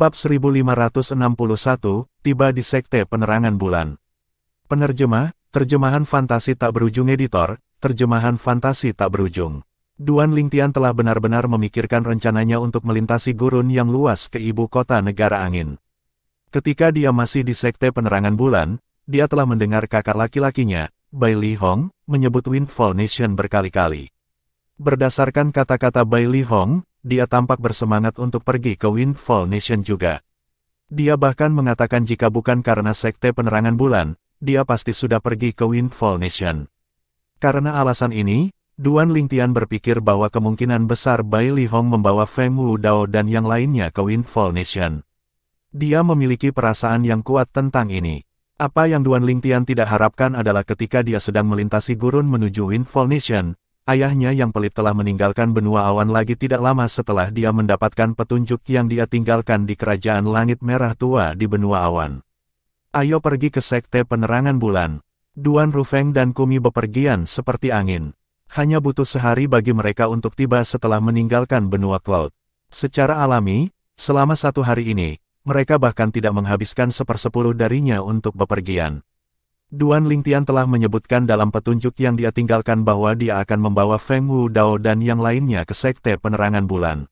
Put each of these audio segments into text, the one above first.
Bab 1561, tiba di Sekte Penerangan Bulan. Penerjemah, terjemahan fantasi tak berujung editor, terjemahan fantasi tak berujung. Duan Lingtian telah benar-benar memikirkan rencananya untuk melintasi gurun yang luas ke ibu kota negara angin. Ketika dia masih di Sekte Penerangan Bulan, dia telah mendengar kakak laki-lakinya, Bai Li Hong, menyebut Windfall Nation berkali-kali. Berdasarkan kata-kata Bai Li Hong, dia tampak bersemangat untuk pergi ke Windfall Nation juga. Dia bahkan mengatakan jika bukan karena Sekte Penerangan Bulan, dia pasti sudah pergi ke Windfall Nation. Karena alasan ini, Duan Lingtian berpikir bahwa kemungkinan besar Bai Li Hong membawa Feng Wudao dan yang lainnya ke Windfall Nation. Dia memiliki perasaan yang kuat tentang ini. Apa yang Duan Lingtian tidak harapkan adalah ketika dia sedang melintasi gurun menuju Windfall Nation, ayahnya yang pelit telah meninggalkan benua awan lagi tidak lama setelah dia mendapatkan petunjuk yang dia tinggalkan di kerajaan langit merah tua di benua awan. Ayo pergi ke Sekte Penerangan Bulan. Duan Rufeng dan Kumi bepergian seperti angin. Hanya butuh sehari bagi mereka untuk tiba setelah meninggalkan benua Cloud. Secara alami, selama satu hari ini, mereka bahkan tidak menghabiskan 1/10 darinya untuk bepergian. Duan Lingtian telah menyebutkan dalam petunjuk yang dia tinggalkan bahwa dia akan membawa Feng Wudao dan yang lainnya ke Sekte Penerangan Bulan.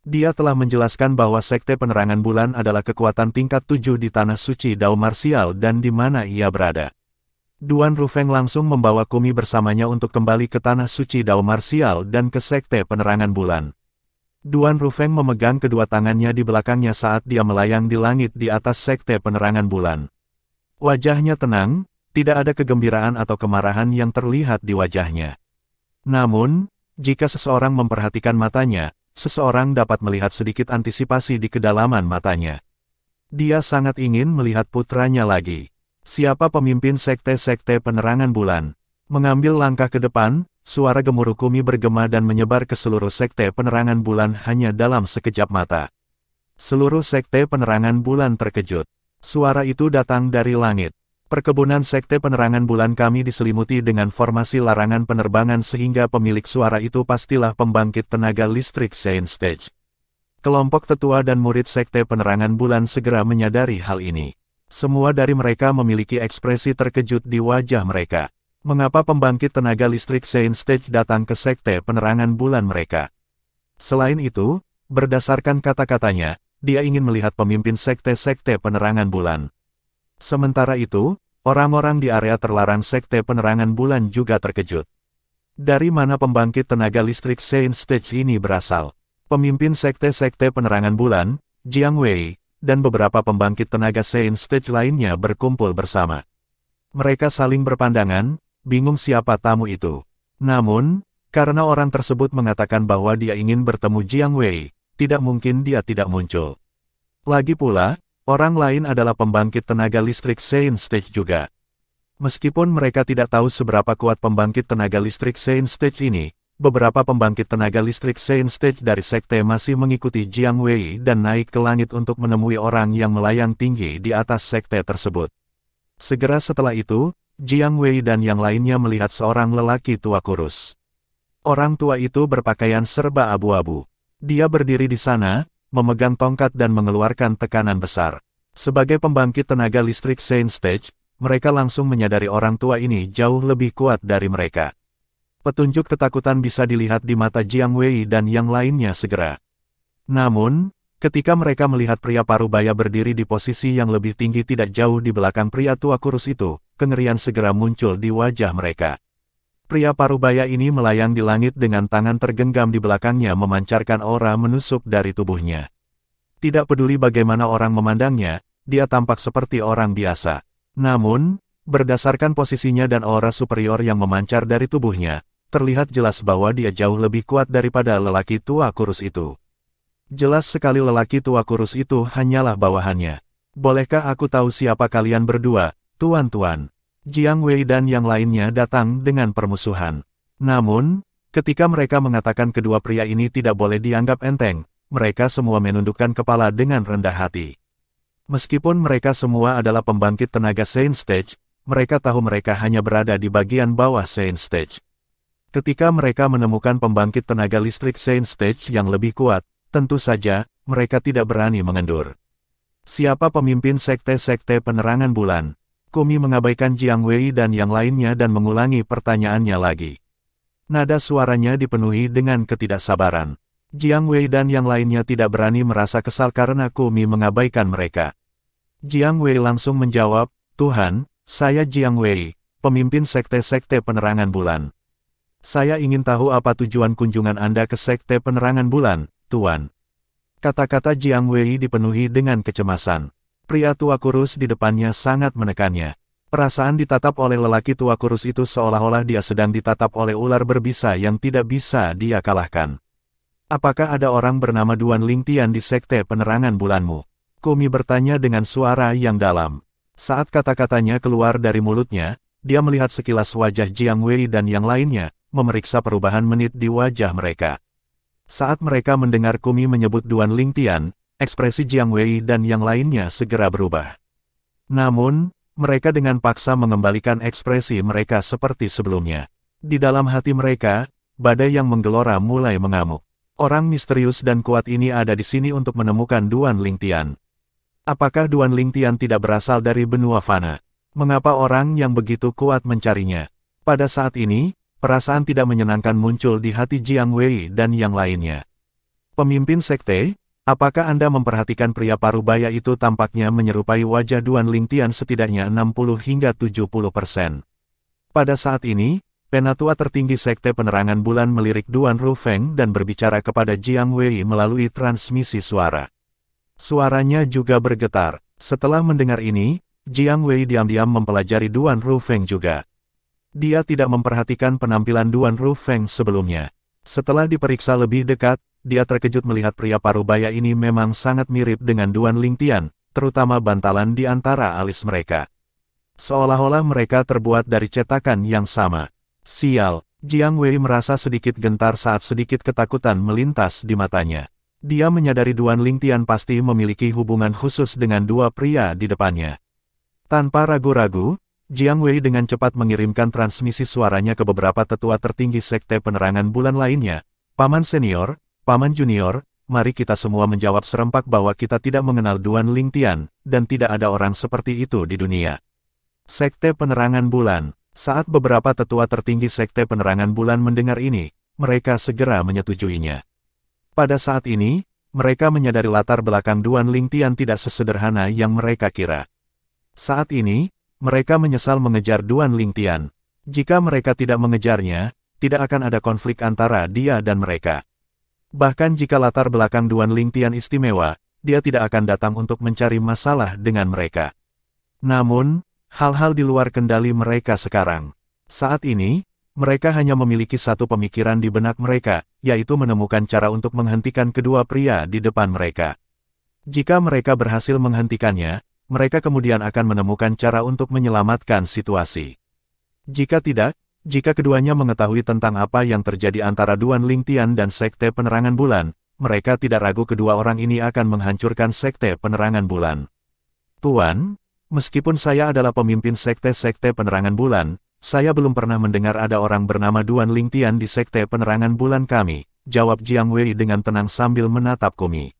Dia telah menjelaskan bahwa Sekte Penerangan Bulan adalah kekuatan tingkat 7 di Tanah Suci Dao Marsial dan di mana ia berada. Duan Rufeng langsung membawa Kumi bersamanya untuk kembali ke Tanah Suci Dao Marsial dan ke Sekte Penerangan Bulan. Duan Rufeng memegang kedua tangannya di belakangnya saat dia melayang di langit di atas Sekte Penerangan Bulan. Wajahnya tenang, tidak ada kegembiraan atau kemarahan yang terlihat di wajahnya. Namun, jika seseorang memperhatikan matanya, seseorang dapat melihat sedikit antisipasi di kedalaman matanya. Dia sangat ingin melihat putranya lagi. Siapa pemimpin Sekte-Sekte Penerangan Bulan? Mengambil langkah ke depan, suara gemuruh Kumi bergema dan menyebar ke seluruh Sekte Penerangan Bulan hanya dalam sekejap mata. Seluruh Sekte Penerangan Bulan terkejut. Suara itu datang dari langit. Perkebunan Sekte Penerangan Bulan kami diselimuti dengan formasi larangan penerbangan sehingga pemilik suara itu pastilah pembangkit tenaga listrik Saint Stage. Kelompok tetua dan murid Sekte Penerangan Bulan segera menyadari hal ini. Semua dari mereka memiliki ekspresi terkejut di wajah mereka. Mengapa pembangkit tenaga listrik Saint Stage datang ke Sekte Penerangan Bulan mereka? Selain itu, berdasarkan kata-katanya, dia ingin melihat pemimpin Sekte-Sekte Penerangan Bulan. Sementara itu, orang-orang di area terlarang Sekte Penerangan Bulan juga terkejut. Dari mana pembangkit tenaga listrik Saint Stage ini berasal? Pemimpin Sekte-Sekte Penerangan Bulan, Jiang Wei, dan beberapa pembangkit tenaga Saint Stage lainnya berkumpul bersama. Mereka saling berpandangan, bingung siapa tamu itu. Namun, karena orang tersebut mengatakan bahwa dia ingin bertemu Jiang Wei, tidak mungkin dia tidak muncul. Lagi pula, orang lain adalah pembangkit tenaga listrik Saint Stage juga. Meskipun mereka tidak tahu seberapa kuat pembangkit tenaga listrik Saint Stage ini, beberapa pembangkit tenaga listrik Saint Stage dari Sekte masih mengikuti Jiang Wei dan naik ke langit untuk menemui orang yang melayang tinggi di atas Sekte tersebut. Segera setelah itu, Jiang Wei dan yang lainnya melihat seorang lelaki tua kurus. Orang tua itu berpakaian serba abu-abu. Dia berdiri di sana, memegang tongkat dan mengeluarkan tekanan besar. Sebagai pembangkit tenaga listrik Saint Stage, mereka langsung menyadari orang tua ini jauh lebih kuat dari mereka. Petunjuk ketakutan bisa dilihat di mata Jiang Wei dan yang lainnya segera. Namun, ketika mereka melihat pria parubaya berdiri di posisi yang lebih tinggi tidak jauh di belakang pria tua kurus itu, kengerian segera muncul di wajah mereka. Pria parubaya ini melayang di langit dengan tangan tergenggam di belakangnya memancarkan aura menusuk dari tubuhnya. Tidak peduli bagaimana orang memandangnya, dia tampak seperti orang biasa. Namun, berdasarkan posisinya dan aura superior yang memancar dari tubuhnya, terlihat jelas bahwa dia jauh lebih kuat daripada lelaki tua kurus itu. Jelas sekali lelaki tua kurus itu hanyalah bawahannya. Bolehkah aku tahu siapa kalian berdua, tuan-tuan? Jiang Wei dan yang lainnya datang dengan permusuhan. Namun, ketika mereka mengatakan kedua pria ini tidak boleh dianggap enteng, mereka semua menundukkan kepala dengan rendah hati. Meskipun mereka semua adalah pembangkit tenaga Saint Stage, mereka tahu mereka hanya berada di bagian bawah Saint Stage. Ketika mereka menemukan pembangkit tenaga listrik Saint Stage yang lebih kuat, tentu saja, mereka tidak berani mengendur. Siapa pemimpin sekte-sekte penerangan bulan? Kumi mengabaikan Jiang Wei dan yang lainnya dan mengulangi pertanyaannya lagi. Nada suaranya dipenuhi dengan ketidaksabaran. Jiang Wei dan yang lainnya tidak berani merasa kesal karena Kumi mengabaikan mereka. Jiang Wei langsung menjawab, "Tuhan, saya Jiang Wei, pemimpin sekte-sekte penerangan bulan. Saya ingin tahu apa tujuan kunjungan Anda ke sekte penerangan bulan, Tuan." Kata-kata Jiang Wei dipenuhi dengan kecemasan. Pria tua kurus di depannya sangat menekannya. Perasaan ditatap oleh lelaki tua kurus itu seolah-olah dia sedang ditatap oleh ular berbisa yang tidak bisa dia kalahkan. "Apakah ada orang bernama Duan Lingtian di sekte penerangan bulanmu?" Kumi bertanya dengan suara yang dalam. Saat kata-katanya keluar dari mulutnya, dia melihat sekilas wajah Jiang Wei dan yang lainnya, memeriksa perubahan menit di wajah mereka. Saat mereka mendengar Kumi menyebut Duan Lingtian, ekspresi Jiang Wei dan yang lainnya segera berubah. Namun, mereka dengan paksa mengembalikan ekspresi mereka seperti sebelumnya. Di dalam hati mereka, badai yang menggelora mulai mengamuk. Orang misterius dan kuat ini ada di sini untuk menemukan Duan Lingtian. Apakah Duan Lingtian tidak berasal dari benua fana? Mengapa orang yang begitu kuat mencarinya? Pada saat ini, perasaan tidak menyenangkan muncul di hati Jiang Wei dan yang lainnya. "Pemimpin sekte, apakah Anda memperhatikan pria parubaya itu tampaknya menyerupai wajah Duan Lingtian setidaknya 60 hingga 70%. Pada saat ini, penatua tertinggi sekte penerangan bulan melirik Duan Rufeng dan berbicara kepada Jiang Wei melalui transmisi suara. Suaranya juga bergetar. Setelah mendengar ini, Jiang Wei diam-diam mempelajari Duan Rufeng juga. Dia tidak memperhatikan penampilan Duan Rufeng sebelumnya. Setelah diperiksa lebih dekat, dia terkejut melihat pria parubaya ini memang sangat mirip dengan Duan Lingtian, terutama bantalan di antara alis mereka. Seolah-olah mereka terbuat dari cetakan yang sama. Sial, Jiang Wei merasa sedikit gentar saat sedikit ketakutan melintas di matanya. Dia menyadari Duan Lingtian pasti memiliki hubungan khusus dengan dua pria di depannya. Tanpa ragu-ragu, Jiang Wei dengan cepat mengirimkan transmisi suaranya ke beberapa tetua tertinggi sekte penerangan bulan lainnya. "Paman senior, Paman junior, mari kita semua menjawab serempak bahwa kita tidak mengenal Duan Lingtian, dan tidak ada orang seperti itu di dunia." Sekte penerangan bulan. Saat beberapa tetua tertinggi sekte penerangan bulan mendengar ini, mereka segera menyetujuinya. Pada saat ini, mereka menyadari latar belakang Duan Lingtian tidak sesederhana yang mereka kira. Saat ini, mereka menyesal mengejar Duan Lingtian. Jika mereka tidak mengejarnya, tidak akan ada konflik antara dia dan mereka. Bahkan jika latar belakang Duan Lingtian istimewa, dia tidak akan datang untuk mencari masalah dengan mereka. Namun, hal-hal di luar kendali mereka sekarang. Saat ini, mereka hanya memiliki satu pemikiran di benak mereka, yaitu menemukan cara untuk menghentikan kedua pria di depan mereka. Jika mereka berhasil menghentikannya, mereka kemudian akan menemukan cara untuk menyelamatkan situasi. Jika tidak, jika keduanya mengetahui tentang apa yang terjadi antara Duan Lingtian dan sekte penerangan bulan, mereka tidak ragu kedua orang ini akan menghancurkan sekte penerangan bulan. "Tuan, meskipun saya adalah pemimpin sekte-sekte penerangan bulan, saya belum pernah mendengar ada orang bernama Duan Lingtian di sekte penerangan bulan kami," jawab Jiang Wei dengan tenang sambil menatap Kumi.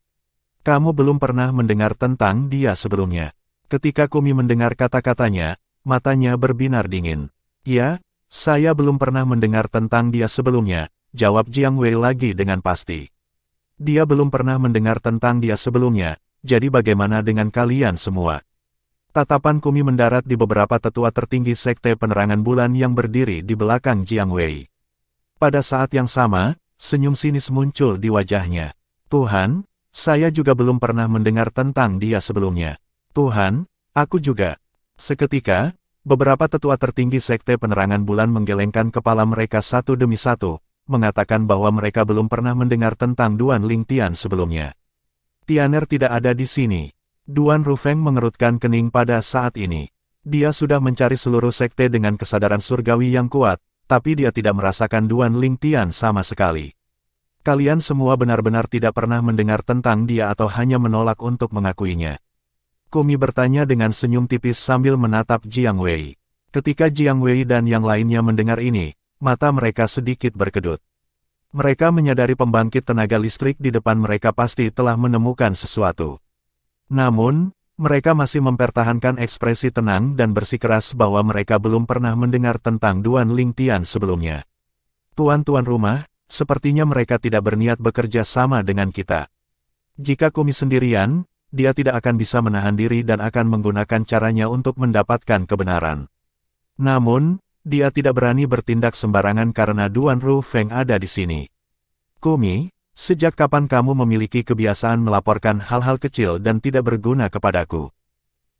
"Kamu belum pernah mendengar tentang dia sebelumnya?" Ketika Kumi mendengar kata-katanya, matanya berbinar dingin. "Ya, saya belum pernah mendengar tentang dia sebelumnya," jawab Jiang Wei lagi dengan pasti. "Dia belum pernah mendengar tentang dia sebelumnya, jadi bagaimana dengan kalian semua?" Tatapan Kumi mendarat di beberapa tetua tertinggi sekte penerangan bulan yang berdiri di belakang Jiang Wei. Pada saat yang sama, senyum sinis muncul di wajahnya. "Tuhan, saya juga belum pernah mendengar tentang dia sebelumnya." "Tuhan, aku juga." Seketika, beberapa tetua tertinggi sekte penerangan bulan menggelengkan kepala mereka satu demi satu, mengatakan bahwa mereka belum pernah mendengar tentang Duan Lingtian sebelumnya. "Tianer tidak ada di sini." Duan Rufeng mengerutkan kening pada saat ini. Dia sudah mencari seluruh sekte dengan kesadaran surgawi yang kuat, tapi dia tidak merasakan Duan Lingtian sama sekali. "Kalian semua benar-benar tidak pernah mendengar tentang dia atau hanya menolak untuk mengakuinya?" Kumi bertanya dengan senyum tipis sambil menatap Jiang Wei. Ketika Jiang Wei dan yang lainnya mendengar ini, mata mereka sedikit berkedut. Mereka menyadari pembangkit tenaga listrik di depan mereka pasti telah menemukan sesuatu. Namun, mereka masih mempertahankan ekspresi tenang dan bersikeras bahwa mereka belum pernah mendengar tentang Duan Lingtian sebelumnya. Tuan-tuan rumah, sepertinya mereka tidak berniat bekerja sama dengan kita. Jika Kumi sendirian, dia tidak akan bisa menahan diri dan akan menggunakan caranya untuk mendapatkan kebenaran. Namun, dia tidak berani bertindak sembarangan karena Duan Rufeng ada di sini. Kumi, sejak kapan kamu memiliki kebiasaan melaporkan hal-hal kecil dan tidak berguna kepadaku?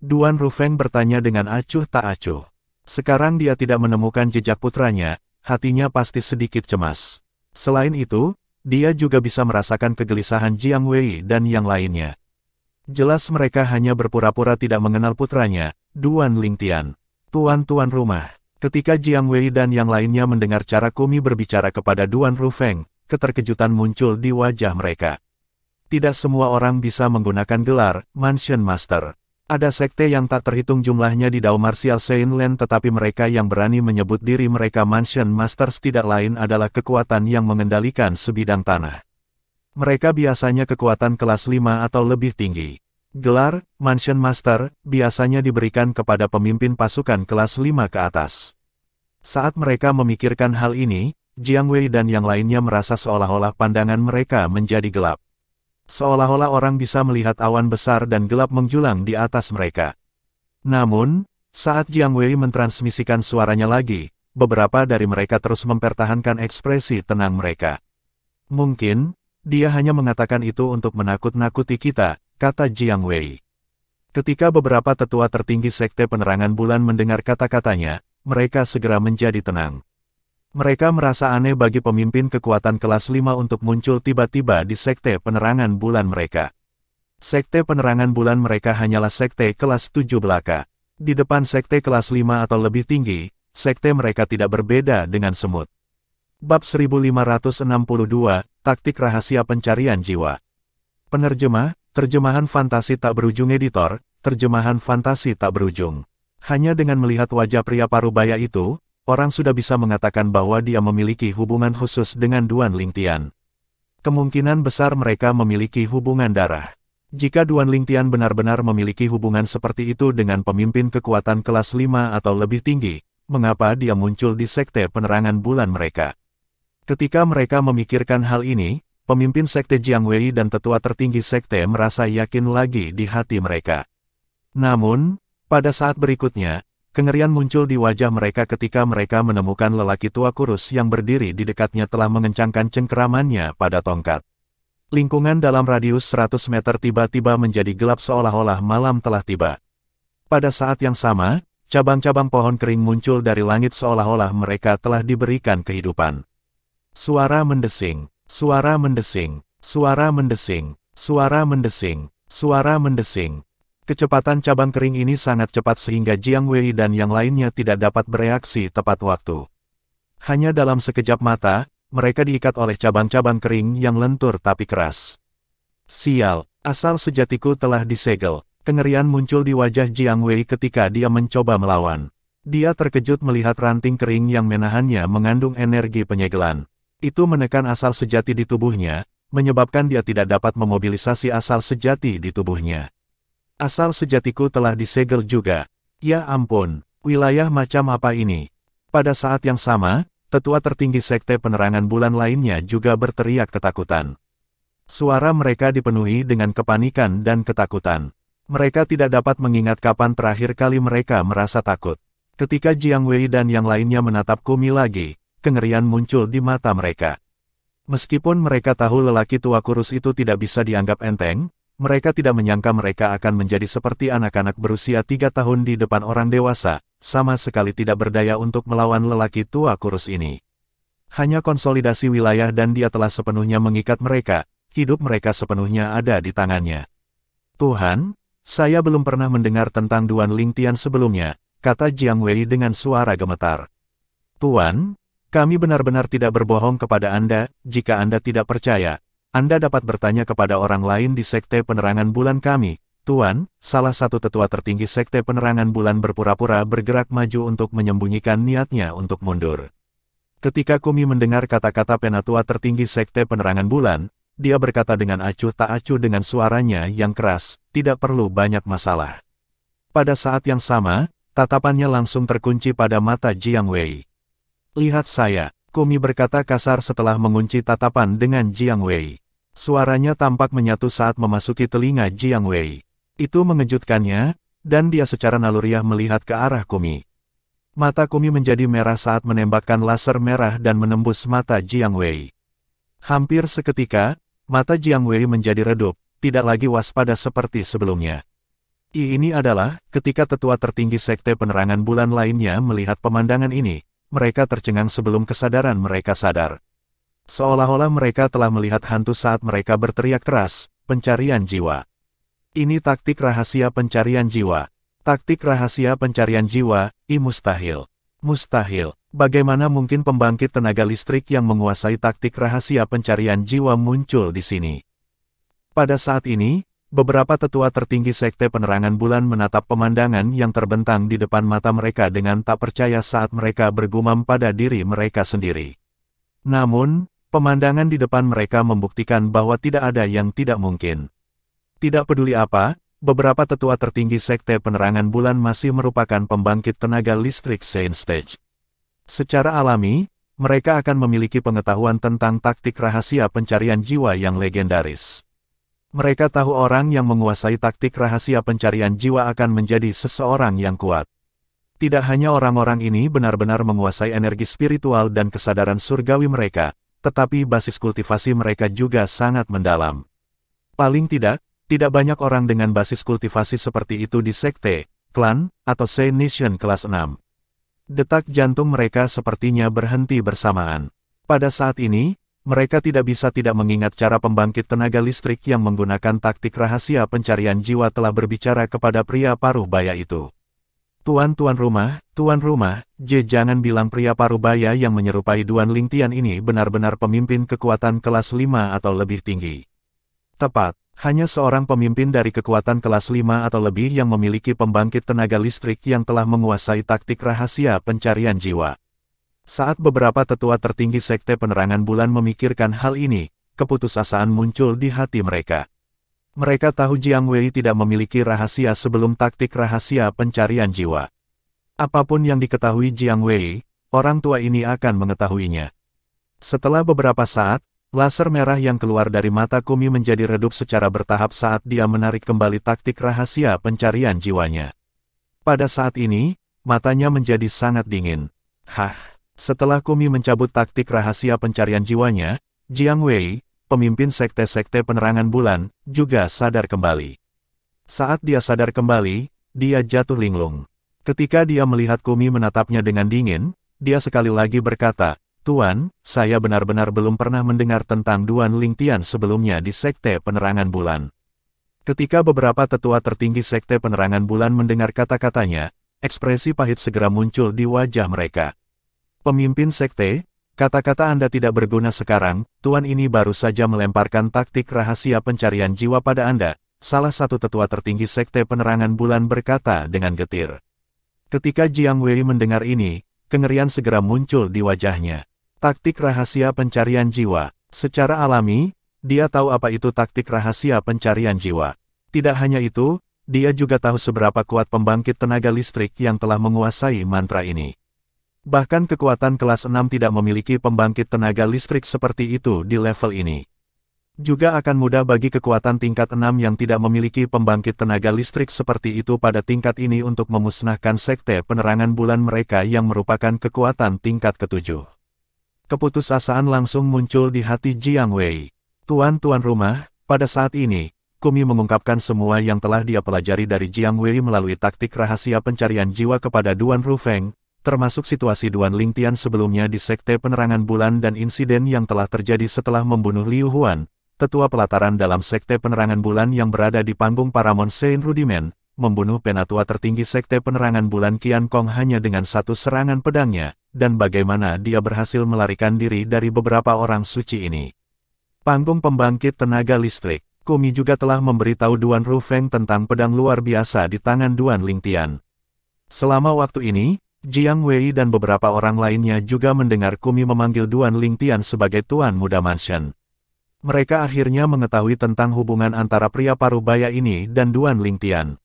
Duan Rufeng bertanya dengan acuh tak acuh. Sekarang dia tidak menemukan jejak putranya, hatinya pasti sedikit cemas. Selain itu, dia juga bisa merasakan kegelisahan Jiang Wei dan yang lainnya. Jelas mereka hanya berpura-pura tidak mengenal putranya, Duan Lingtian. Tuan-tuan rumah. Ketika Jiang Wei dan yang lainnya mendengar cara Kumi berbicara kepada Duan Rufeng, keterkejutan muncul di wajah mereka. Tidak semua orang bisa menggunakan gelar Mansion Master. Ada sekte yang tak terhitung jumlahnya di Dao Martial Seinland, tetapi mereka yang berani menyebut diri mereka Mansion Masters tidak lain adalah kekuatan yang mengendalikan sebidang tanah. Mereka biasanya kekuatan kelas 5 atau lebih tinggi. Gelar Mansion Master biasanya diberikan kepada pemimpin pasukan kelas 5 ke atas. Saat mereka memikirkan hal ini, Jiang Wei dan yang lainnya merasa seolah-olah pandangan mereka menjadi gelap. Seolah-olah orang bisa melihat awan besar dan gelap menjulang di atas mereka. Namun, saat Jiang Wei mentransmisikan suaranya lagi, beberapa dari mereka terus mempertahankan ekspresi tenang mereka. Mungkin, dia hanya mengatakan itu untuk menakut-nakuti kita, kata Jiang Wei. Ketika beberapa tetua tertinggi Sekte Penerangan Bulan mendengar kata-katanya, mereka segera menjadi tenang. Mereka merasa aneh bagi pemimpin kekuatan kelas 5 untuk muncul tiba-tiba di Sekte Penerangan Bulan mereka. Sekte Penerangan Bulan mereka hanyalah sekte kelas 7 belaka. Di depan sekte kelas 5 atau lebih tinggi, sekte mereka tidak berbeda dengan semut. Bab 1562, Taktik Rahasia Pencarian Jiwa. Penerjemah, Terjemahan Fantasi Tak Berujung Editor, Terjemahan Fantasi Tak Berujung. Hanya dengan melihat wajah pria parubaya itu, orang sudah bisa mengatakan bahwa dia memiliki hubungan khusus dengan Duan Lingtian. Kemungkinan besar mereka memiliki hubungan darah. Jika Duan Lingtian benar-benar memiliki hubungan seperti itu dengan pemimpin kekuatan kelas 5 atau lebih tinggi, mengapa dia muncul di Sekte Penerangan Bulan mereka? Ketika mereka memikirkan hal ini, pemimpin Sekte Jiang Wei dan tetua tertinggi Sekte merasa yakin lagi di hati mereka. Namun, pada saat berikutnya, kengerian muncul di wajah mereka ketika mereka menemukan lelaki tua kurus yang berdiri di dekatnya telah mengencangkan cengkeramannya pada tongkat. Lingkungan dalam radius 100 meter tiba-tiba menjadi gelap seolah-olah malam telah tiba. Pada saat yang sama, cabang-cabang pohon kering muncul dari langit seolah-olah mereka telah diberikan kehidupan. Suara mendesing. Suara mendesing, suara mendesing, suara mendesing, suara mendesing. Kecepatan cabang kering ini sangat cepat sehingga Jiang Wei dan yang lainnya tidak dapat bereaksi tepat waktu. Hanya dalam sekejap mata, mereka diikat oleh cabang-cabang kering yang lentur tapi keras. Sial, asal sejatiku telah disegel. Kengerian muncul di wajah Jiang Wei ketika dia mencoba melawan. Dia terkejut melihat ranting kering yang menahannya mengandung energi penyegelan. Itu menekan asal sejati di tubuhnya, menyebabkan dia tidak dapat memobilisasi asal sejati di tubuhnya. Asal sejatiku telah disegel juga. Ya ampun, wilayah macam apa ini? Pada saat yang sama, tetua tertinggi Sekte Penerangan Bulan lainnya juga berteriak ketakutan. Suara mereka dipenuhi dengan kepanikan dan ketakutan. Mereka tidak dapat mengingat kapan terakhir kali mereka merasa takut. Ketika Jiang Wei dan yang lainnya menatap Kumi lagi, kengerian muncul di mata mereka. Meskipun mereka tahu lelaki tua kurus itu tidak bisa dianggap enteng, mereka tidak menyangka mereka akan menjadi seperti anak-anak berusia 3 tahun di depan orang dewasa, sama sekali tidak berdaya untuk melawan lelaki tua kurus ini. Hanya konsolidasi wilayah dan dia telah sepenuhnya mengikat mereka, hidup mereka sepenuhnya ada di tangannya. Tuhan, saya belum pernah mendengar tentang Duan Lingtian sebelumnya, kata Jiang Wei dengan suara gemetar. Tuan, kami benar-benar tidak berbohong kepada Anda. Jika Anda tidak percaya, Anda dapat bertanya kepada orang lain di Sekte Penerangan Bulan kami. Tuan, salah satu tetua tertinggi Sekte Penerangan Bulan berpura-pura bergerak maju untuk menyembunyikan niatnya untuk mundur. Ketika Kumi mendengar kata-kata penatua tertinggi Sekte Penerangan Bulan, dia berkata dengan acuh tak acuh dengan suaranya yang keras, tidak perlu banyak masalah. Pada saat yang sama, tatapannya langsung terkunci pada mata Jiang Wei. Lihat saya, Kumi berkata kasar setelah mengunci tatapan dengan Jiang Wei. Suaranya tampak menyatu saat memasuki telinga Jiang Wei. Itu mengejutkannya, dan dia secara naluriah melihat ke arah Kumi. Mata Kumi menjadi merah saat menembakkan laser merah dan menembus mata Jiang Wei. Hampir seketika, mata Jiang Wei menjadi redup, tidak lagi waspada seperti sebelumnya. Ini adalah, ketika tetua tertinggi Sekte Penerangan Bulan lainnya melihat pemandangan ini, mereka tercengang sebelum kesadaran mereka sadar. Seolah-olah mereka telah melihat hantu saat mereka berteriak keras, pencarian jiwa. Ini taktik rahasia pencarian jiwa. Taktik rahasia pencarian jiwa, mustahil. Mustahil. Bagaimana mungkin pembangkit tenaga listrik yang menguasai taktik rahasia pencarian jiwa muncul di sini? Pada saat ini, beberapa tetua tertinggi Sekte Penerangan Bulan menatap pemandangan yang terbentang di depan mata mereka dengan tak percaya saat mereka bergumam pada diri mereka sendiri. Namun, pemandangan di depan mereka membuktikan bahwa tidak ada yang tidak mungkin. Tidak peduli apa, beberapa tetua tertinggi Sekte Penerangan Bulan masih merupakan pembangkit tenaga listrik Saint Stage. Secara alami, mereka akan memiliki pengetahuan tentang taktik rahasia pencarian jiwa yang legendaris. Mereka tahu orang yang menguasai taktik rahasia pencarian jiwa akan menjadi seseorang yang kuat. Tidak hanya orang-orang ini benar-benar menguasai energi spiritual dan kesadaran surgawi mereka, tetapi basis kultivasi mereka juga sangat mendalam. Paling tidak banyak orang dengan basis kultivasi seperti itu di sekte, klan, atau Saint Nation kelas 6. Detak jantung mereka sepertinya berhenti bersamaan. Pada saat ini, mereka tidak bisa tidak mengingat cara pembangkit tenaga listrik yang menggunakan taktik rahasia pencarian jiwa telah berbicara kepada pria paruh baya itu. Tuan rumah, jangan bilang pria parubaya yang menyerupai Duan Lingtian ini benar-benar pemimpin kekuatan kelas 5 atau lebih tinggi. Tepat, hanya seorang pemimpin dari kekuatan kelas 5 atau lebih yang memiliki pembangkit tenaga listrik yang telah menguasai taktik rahasia pencarian jiwa. Saat beberapa tetua tertinggi Sekte Penerangan Bulan memikirkan hal ini, keputusasaan muncul di hati mereka. Mereka tahu Jiang Wei tidak memiliki rahasia sebelum taktik rahasia pencarian jiwa. Apapun yang diketahui Jiang Wei, orang tua ini akan mengetahuinya. Setelah beberapa saat, laser merah yang keluar dari mata Kumi menjadi redup secara bertahap saat dia menarik kembali taktik rahasia pencarian jiwanya. Pada saat ini, matanya menjadi sangat dingin. Setelah Kumi mencabut taktik rahasia pencarian jiwanya, Jiang Wei, pemimpin sekte-sekte penerangan bulan, juga sadar kembali. Saat dia sadar kembali, dia jatuh linglung. Ketika dia melihat Kumi menatapnya dengan dingin, dia sekali lagi berkata, "Tuan, saya benar-benar belum pernah mendengar tentang Duan Lingtian sebelumnya di sekte penerangan bulan." Ketika beberapa tetua tertinggi sekte penerangan bulan mendengar kata-katanya, ekspresi pahit segera muncul di wajah mereka. "Pemimpin sekte, kata-kata Anda tidak berguna sekarang, Tuan ini baru saja melemparkan taktik rahasia pencarian jiwa pada Anda," salah satu tetua tertinggi sekte penerangan bulan berkata dengan getir. Ketika Jiang Wei mendengar ini, kengerian segera muncul di wajahnya. Taktik rahasia pencarian jiwa. Secara alami, dia tahu apa itu taktik rahasia pencarian jiwa. Tidak hanya itu, dia juga tahu seberapa kuat pembangkit tenaga listrik yang telah menguasai mantra ini. Bahkan kekuatan kelas 6 tidak memiliki pembangkit tenaga listrik seperti itu di level ini. Juga akan mudah bagi kekuatan tingkat 6 yang tidak memiliki pembangkit tenaga listrik seperti itu pada tingkat ini untuk memusnahkan sekte penerangan bulan mereka yang merupakan kekuatan tingkat ke-7. Keputusasaan langsung muncul di hati Jiang Wei. Tuan rumah, pada saat ini, Kumi mengungkapkan semua yang telah dia pelajari dari Jiang Wei melalui taktik rahasia pencarian jiwa kepada Duan Rufeng, termasuk situasi Duan Lingtian sebelumnya di Sekte Penerangan Bulan dan insiden yang telah terjadi setelah membunuh Liu Huan, tetua pelataran dalam Sekte Penerangan Bulan yang berada di panggung Paramount Saint Rudiment, membunuh penatua tertinggi Sekte Penerangan Bulan Qian Kong hanya dengan satu serangan pedangnya, dan bagaimana dia berhasil melarikan diri dari beberapa orang suci ini. Panggung pembangkit tenaga listrik, Kumi juga telah memberitahu Duan Rufeng tentang pedang luar biasa di tangan Duan Lingtian. Selama waktu ini, Jiang Wei dan beberapa orang lainnya juga mendengar Kumi memanggil Duan Lingtian sebagai Tuan Muda Mansion. Mereka akhirnya mengetahui tentang hubungan antara pria parubaya ini dan Duan Lingtian.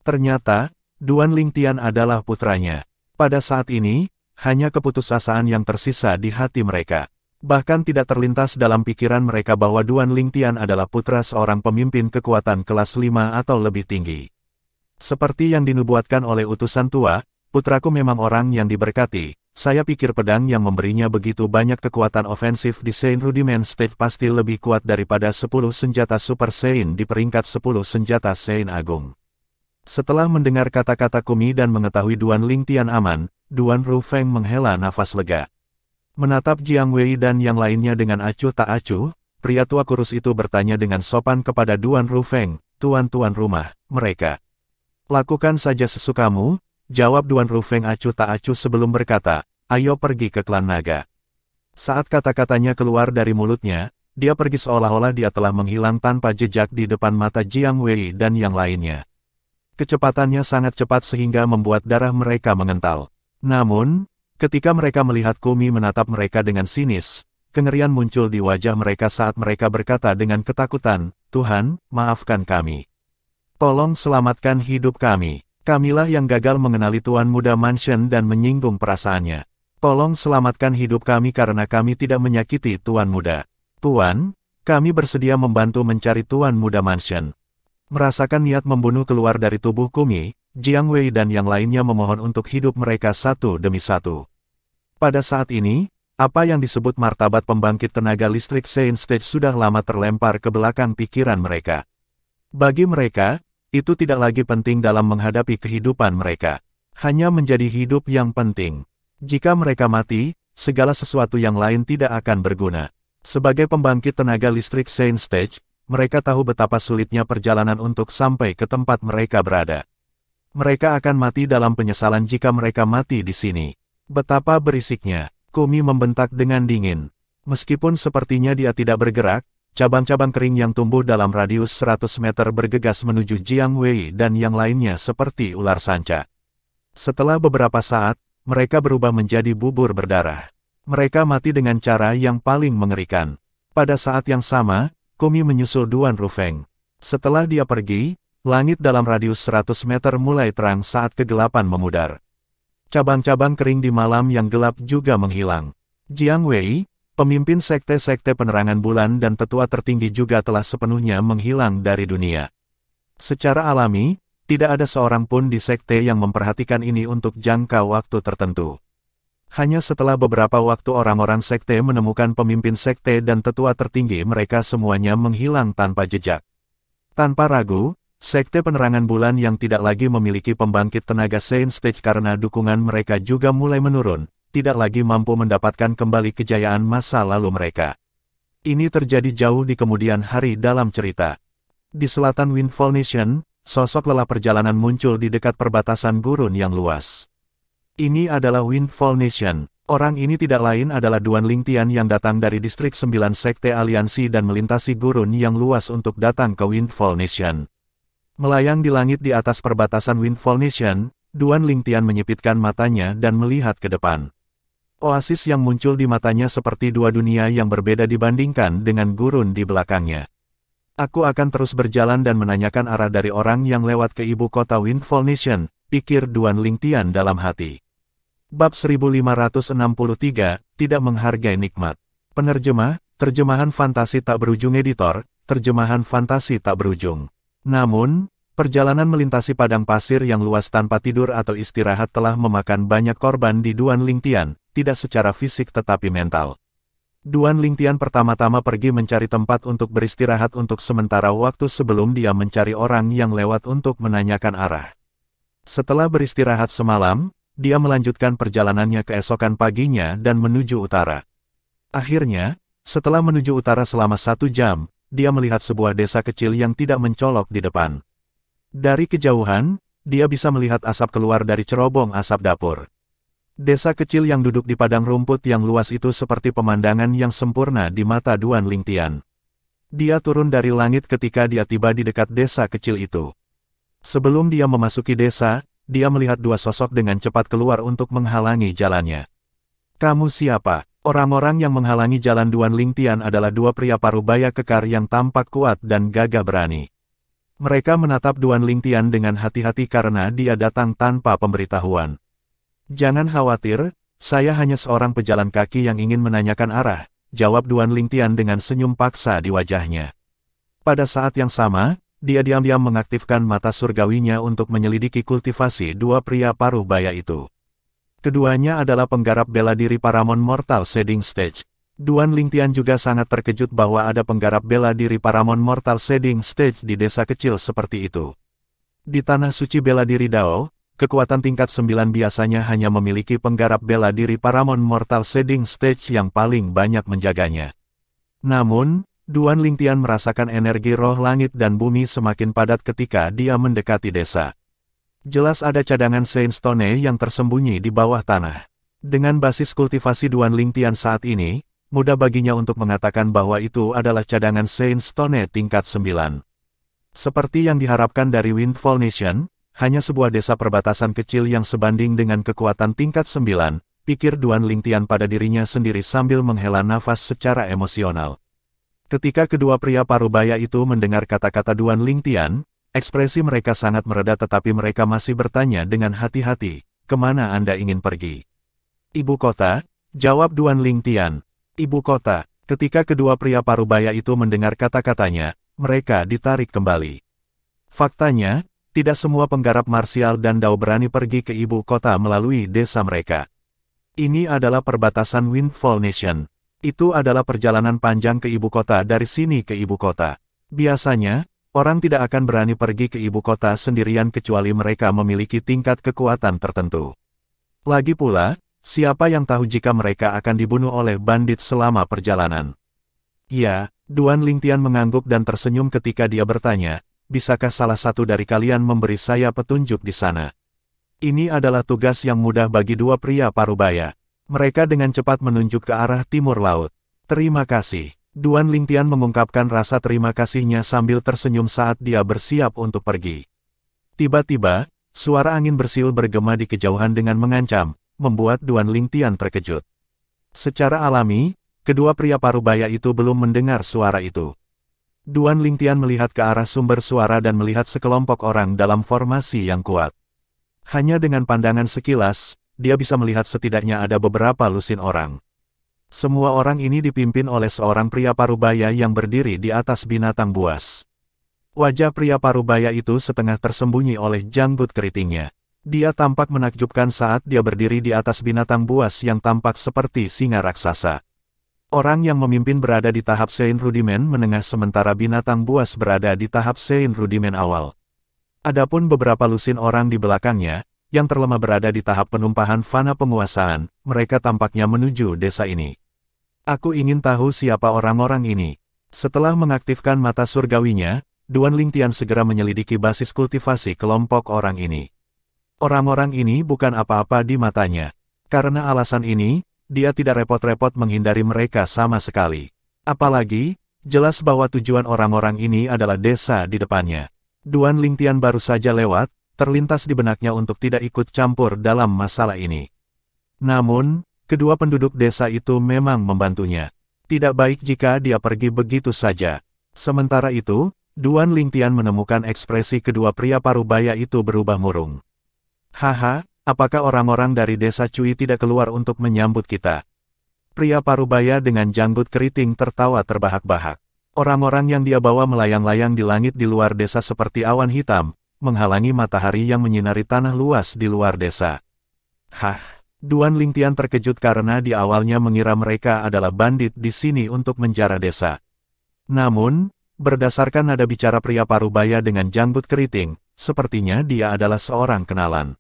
Ternyata, Duan Lingtian adalah putranya. Pada saat ini, hanya keputusasaan yang tersisa di hati mereka. Bahkan tidak terlintas dalam pikiran mereka bahwa Duan Lingtian adalah putra seorang pemimpin kekuatan kelas 5 atau lebih tinggi. Seperti yang dinubuatkan oleh utusan tua, putraku memang orang yang diberkati. Saya pikir pedang yang memberinya begitu banyak kekuatan ofensif di Saint Rudiment Stage pasti lebih kuat daripada 10 senjata Super Saint di peringkat 10 senjata Saint Agung. Setelah mendengar kata-kata Kumi dan mengetahui Duan Lingtian aman, Duan Rufeng menghela nafas lega. Menatap Jiang Wei dan yang lainnya dengan acuh tak acuh, pria tua kurus itu bertanya dengan sopan kepada Duan Rufeng, tuan-tuan rumah, mereka. Lakukan saja sesukamu, jawab Duan Rufeng acuh tak acuh sebelum berkata, ayo pergi ke klan naga. Saat kata-katanya keluar dari mulutnya, dia pergi seolah-olah dia telah menghilang tanpa jejak di depan mata Jiang Wei dan yang lainnya. Kecepatannya sangat cepat sehingga membuat darah mereka mengental. Namun, ketika mereka melihat Kumi menatap mereka dengan sinis, kengerian muncul di wajah mereka saat mereka berkata dengan ketakutan, Tuhan, maafkan kami. Tolong selamatkan hidup kami. Kamilah yang gagal mengenali Tuan Muda Mansion dan menyinggung perasaannya. Tolong selamatkan hidup kami karena kami tidak menyakiti Tuan Muda. Tuan, kami bersedia membantu mencari Tuan Muda Mansion. Merasakan niat membunuh keluar dari tubuh Kumi, Jiang Wei dan yang lainnya memohon untuk hidup mereka satu demi satu. Pada saat ini, apa yang disebut martabat pembangkit tenaga listrik Saint Stage sudah lama terlempar ke belakang pikiran mereka. Bagi mereka, itu tidak lagi penting dalam menghadapi kehidupan mereka. Hanya menjadi hidup yang penting. Jika mereka mati, segala sesuatu yang lain tidak akan berguna. Sebagai pembangkit tenaga listrik Saint Stage, mereka tahu betapa sulitnya perjalanan untuk sampai ke tempat mereka berada. Mereka akan mati dalam penyesalan jika mereka mati di sini. Betapa berisiknya, Kumi membentak dengan dingin. Meskipun sepertinya dia tidak bergerak, cabang-cabang kering yang tumbuh dalam radius 100 meter bergegas menuju Jiang Wei dan yang lainnya seperti ular sanca. Setelah beberapa saat, mereka berubah menjadi bubur berdarah. Mereka mati dengan cara yang paling mengerikan. Pada saat yang sama, Kumi menyusul Duan Rufeng. Setelah dia pergi, langit dalam radius 100 meter mulai terang saat kegelapan memudar. Cabang-cabang kering di malam yang gelap juga menghilang. Jiang Wei, pemimpin sekte-sekte penerangan bulan dan tetua tertinggi juga telah sepenuhnya menghilang dari dunia. Secara alami, tidak ada seorang pun di sekte yang memperhatikan ini untuk jangka waktu tertentu. Hanya setelah beberapa waktu orang-orang sekte menemukan pemimpin sekte dan tetua tertinggi mereka semuanya menghilang tanpa jejak. Tanpa ragu, sekte penerangan bulan yang tidak lagi memiliki pembangkit tenaga Saint Stage karena dukungan mereka juga mulai menurun, tidak lagi mampu mendapatkan kembali kejayaan masa lalu mereka. Ini terjadi jauh di kemudian hari dalam cerita. Di selatan Windfall Nation, sosok lelah perjalanan muncul di dekat perbatasan gurun yang luas. Ini adalah Windfall Nation. Orang ini tidak lain adalah Duan Lingtian yang datang dari distrik 9 Sekte Aliansi dan melintasi gurun yang luas untuk datang ke Windfall Nation. Melayang di langit di atas perbatasan Windfall Nation, Duan Lingtian menyipitkan matanya dan melihat ke depan. Oasis yang muncul di matanya seperti dua dunia yang berbeda dibandingkan dengan gurun di belakangnya. Aku akan terus berjalan dan menanyakan arah dari orang yang lewat ke ibu kota Windfall Nation, pikir Duan Lingtian dalam hati. Bab 1563, Tidak Menghargai Nikmat. Penerjemah, Terjemahan Fantasi Tak Berujung Editor, Terjemahan Fantasi Tak Berujung. Namun, perjalanan melintasi padang pasir yang luas tanpa tidur atau istirahat telah memakan banyak korban di Duan Lingtian, tidak secara fisik tetapi mental. Duan Lingtian pertama-tama pergi mencari tempat untuk beristirahat untuk sementara waktu sebelum dia mencari orang yang lewat untuk menanyakan arah. Setelah beristirahat semalam, dia melanjutkan perjalanannya keesokan paginya dan menuju utara. Akhirnya, setelah menuju utara selama 1 jam, dia melihat sebuah desa kecil yang tidak mencolok di depan. Dari kejauhan, dia bisa melihat asap keluar dari cerobong asap dapur. Desa kecil yang duduk di padang rumput yang luas itu seperti pemandangan yang sempurna di mata Duan Lingtian. Dia turun dari langit ketika dia tiba di dekat desa kecil itu. Sebelum dia memasuki desa, dia melihat dua sosok dengan cepat keluar untuk menghalangi jalannya. Kamu siapa? Orang-orang yang menghalangi jalan Duan Lingtian adalah dua pria parubaya kekar yang tampak kuat dan gagah berani. Mereka menatap Duan Lingtian dengan hati-hati karena dia datang tanpa pemberitahuan. Jangan khawatir, saya hanya seorang pejalan kaki yang ingin menanyakan arah, jawab Duan Lingtian dengan senyum paksa di wajahnya. Pada saat yang sama, dia diam-diam mengaktifkan mata surgawinya untuk menyelidiki kultivasi dua pria parubaya itu. Keduanya adalah penggarap bela diri Paramount Mortal Shading Stage. Duan Lingtian juga sangat terkejut bahwa ada penggarap bela diri Paramount Mortal Shading Stage di desa kecil seperti itu. Di tanah suci bela diri Dao, kekuatan tingkat 9 biasanya hanya memiliki penggarap bela diri Paramount Mortal Shading Stage yang paling banyak menjaganya. Namun, Duan Lingtian merasakan energi roh langit dan bumi semakin padat ketika dia mendekati desa. Jelas ada cadangan Sandstone yang tersembunyi di bawah tanah. Dengan basis kultivasi Duan Lingtian saat ini, mudah baginya untuk mengatakan bahwa itu adalah cadangan Sandstone tingkat 9. Seperti yang diharapkan dari Windfall Nation, hanya sebuah desa perbatasan kecil yang sebanding dengan kekuatan tingkat 9, pikir Duan Lingtian pada dirinya sendiri sambil menghela nafas secara emosional. Ketika kedua pria parubaya itu mendengar kata-kata Duan Lingtian, ekspresi mereka sangat mereda tetapi mereka masih bertanya dengan hati-hati, kemana Anda ingin pergi? Ibu kota, jawab Duan Lingtian. Ibu kota. Ketika kedua pria parubaya itu mendengar kata-katanya, mereka ditarik kembali. Faktanya, tidak semua penggarap marsial dan Dao berani pergi ke ibu kota melalui desa mereka. Ini adalah perbatasan Windfall Nation. Itu adalah perjalanan panjang ke ibu kota dari sini ke ibu kota. Biasanya, orang tidak akan berani pergi ke ibu kota sendirian kecuali mereka memiliki tingkat kekuatan tertentu. Lagi pula, siapa yang tahu jika mereka akan dibunuh oleh bandit selama perjalanan? Ya, Duan Lingtian mengangguk dan tersenyum ketika dia bertanya, bisakah salah satu dari kalian memberi saya petunjuk di sana? Ini adalah tugas yang mudah bagi dua pria parubaya. Mereka dengan cepat menunjuk ke arah timur laut. Terima kasih. Duan Lingtian mengungkapkan rasa terima kasihnya sambil tersenyum saat dia bersiap untuk pergi. Tiba-tiba, suara angin bersiul bergema di kejauhan dengan mengancam, membuat Duan Lingtian terkejut. Secara alami, kedua pria parubaya itu belum mendengar suara itu. Duan Lingtian melihat ke arah sumber suara dan melihat sekelompok orang dalam formasi yang kuat. Hanya dengan pandangan sekilas, dia bisa melihat setidaknya ada beberapa lusin orang. Semua orang ini dipimpin oleh seorang pria parubaya yang berdiri di atas binatang buas. Wajah pria parubaya itu setengah tersembunyi oleh janggut keritingnya. Dia tampak menakjubkan saat dia berdiri di atas binatang buas yang tampak seperti singa raksasa. Orang yang memimpin berada di tahap Sein Rudiment menengah sementara binatang buas berada di tahap Sein Rudiment awal. Adapun beberapa lusin orang di belakangnya, yang terlemah berada di tahap penumpahan fana penguasaan, mereka tampaknya menuju desa ini. Aku ingin tahu siapa orang-orang ini. Setelah mengaktifkan mata surgawinya, Duan Lingtian segera menyelidiki basis kultivasi kelompok orang ini. Orang-orang ini bukan apa-apa di matanya. Karena alasan ini, dia tidak repot-repot menghindari mereka sama sekali. Apalagi, jelas bahwa tujuan orang-orang ini adalah desa di depannya. Duan Lingtian baru saja lewat, terlintas di benaknya untuk tidak ikut campur dalam masalah ini. Namun, kedua penduduk desa itu memang membantunya. Tidak baik jika dia pergi begitu saja. Sementara itu, Duan Lingtian menemukan ekspresi kedua pria parubaya itu berubah murung. Haha, apakah orang-orang dari desa Cui tidak keluar untuk menyambut kita? Pria parubaya dengan janggut keriting tertawa terbahak-bahak. Orang-orang yang dia bawa melayang-layang di langit di luar desa seperti awan hitam, menghalangi matahari yang menyinari tanah luas di luar desa. Hah, Duan Lingtian terkejut karena di awalnya mengira mereka adalah bandit di sini untuk menjara desa. Namun, berdasarkan nada bicara pria parubaya dengan janggut keriting, sepertinya dia adalah seorang kenalan.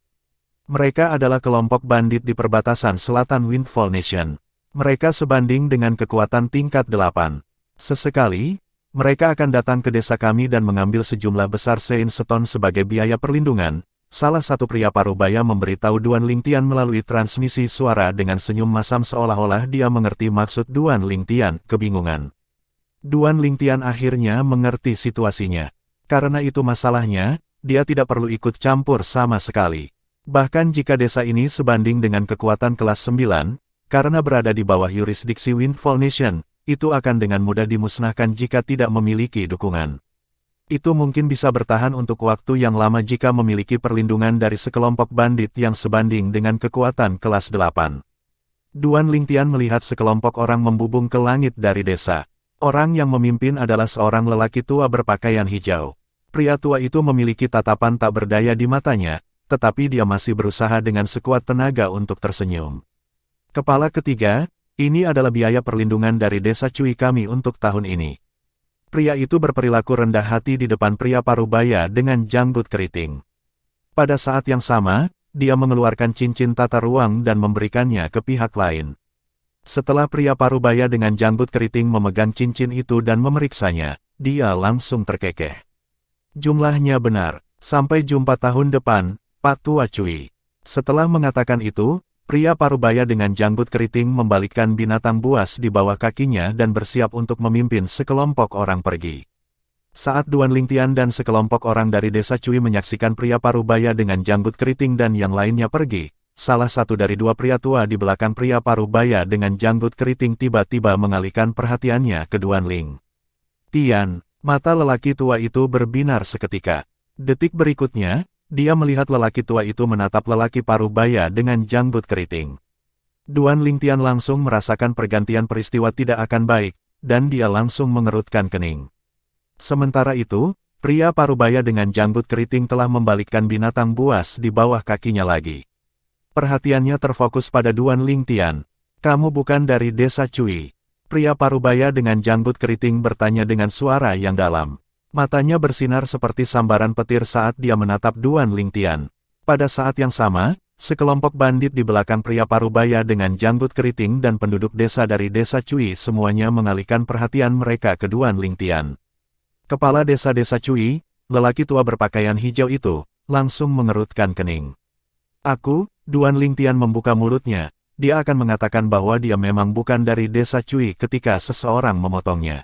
Mereka adalah kelompok bandit di perbatasan selatan Windfall Nation. Mereka sebanding dengan kekuatan tingkat 8. Sesekali, mereka akan datang ke desa kami dan mengambil sejumlah besar Sandstone sebagai biaya perlindungan. Salah satu pria parubaya memberitahu Duan Lingtian melalui transmisi suara dengan senyum masam seolah-olah dia mengerti maksud Duan Lingtian, kebingungan. Duan Lingtian akhirnya mengerti situasinya. Karena itu masalahnya, dia tidak perlu ikut campur sama sekali. Bahkan jika desa ini sebanding dengan kekuatan kelas 9, karena berada di bawah yurisdiksi Windfall Nation, itu akan dengan mudah dimusnahkan jika tidak memiliki dukungan. Itu mungkin bisa bertahan untuk waktu yang lama jika memiliki perlindungan dari sekelompok bandit yang sebanding dengan kekuatan kelas 8. Duan Lingtian melihat sekelompok orang membubung ke langit dari desa. Orang yang memimpin adalah seorang lelaki tua berpakaian hijau. Pria tua itu memiliki tatapan tak berdaya di matanya, tetapi dia masih berusaha dengan sekuat tenaga untuk tersenyum. Kepala ketiga, ini adalah biaya perlindungan dari desa Cui kami untuk tahun ini. Pria itu berperilaku rendah hati di depan pria parubaya dengan janggut keriting. Pada saat yang sama, dia mengeluarkan cincin tata ruang dan memberikannya ke pihak lain. Setelah pria parubaya dengan janggut keriting memegang cincin itu dan memeriksanya, dia langsung terkekeh. Jumlahnya benar. Sampai jumpa tahun depan, Pak Tua Cui. Setelah mengatakan itu, pria parubaya dengan janggut keriting membalikkan binatang buas di bawah kakinya dan bersiap untuk memimpin sekelompok orang pergi. Saat Duan Lingtian dan sekelompok orang dari desa Cui menyaksikan pria parubaya dengan janggut keriting dan yang lainnya pergi, salah satu dari dua pria tua di belakang pria parubaya dengan janggut keriting tiba-tiba mengalihkan perhatiannya ke Duan Ling. Tian, mata lelaki tua itu berbinar seketika. Detik berikutnya, dia melihat lelaki tua itu menatap lelaki parubaya dengan janggut keriting. Duan Lingtian langsung merasakan pergantian peristiwa tidak akan baik, dan dia langsung mengerutkan kening. Sementara itu, pria parubaya dengan janggut keriting telah membalikkan binatang buas di bawah kakinya lagi. Perhatiannya terfokus pada Duan Lingtian. Kamu bukan dari desa Cui? Pria parubaya dengan janggut keriting bertanya dengan suara yang dalam. Matanya bersinar seperti sambaran petir saat dia menatap Duan Lingtian. Pada saat yang sama, sekelompok bandit di belakang pria parubaya dengan janggut keriting dan penduduk desa dari desa Cui semuanya mengalihkan perhatian mereka ke Duan Lingtian. Kepala desa-desa Cui, lelaki tua berpakaian hijau itu, langsung mengerutkan kening. Duan Lingtian membuka mulutnya, dia akan mengatakan bahwa dia memang bukan dari desa Cui ketika seseorang memotongnya.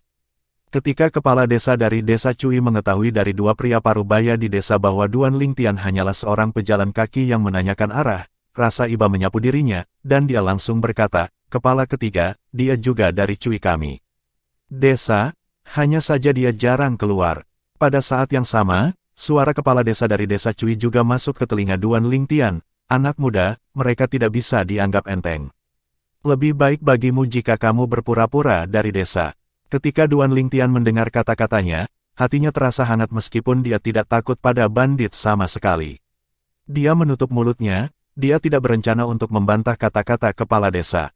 Ketika kepala desa dari desa Cui mengetahui dari dua pria parubaya di desa bahwa Duan Lingtian hanyalah seorang pejalan kaki yang menanyakan arah, rasa iba menyapu dirinya, dan dia langsung berkata, kepala ketiga, dia juga dari Cui kami. Desa? Hanya saja dia jarang keluar. Pada saat yang sama, suara kepala desa dari desa Cui juga masuk ke telinga Duan Lingtian. Anak muda, mereka tidak bisa dianggap enteng. Lebih baik bagimu jika kamu berpura-pura dari desa. Ketika Duan Lingtian mendengar kata-katanya, hatinya terasa hangat meskipun dia tidak takut pada bandit sama sekali. Dia menutup mulutnya, dia tidak berencana untuk membantah kata-kata kepala desa.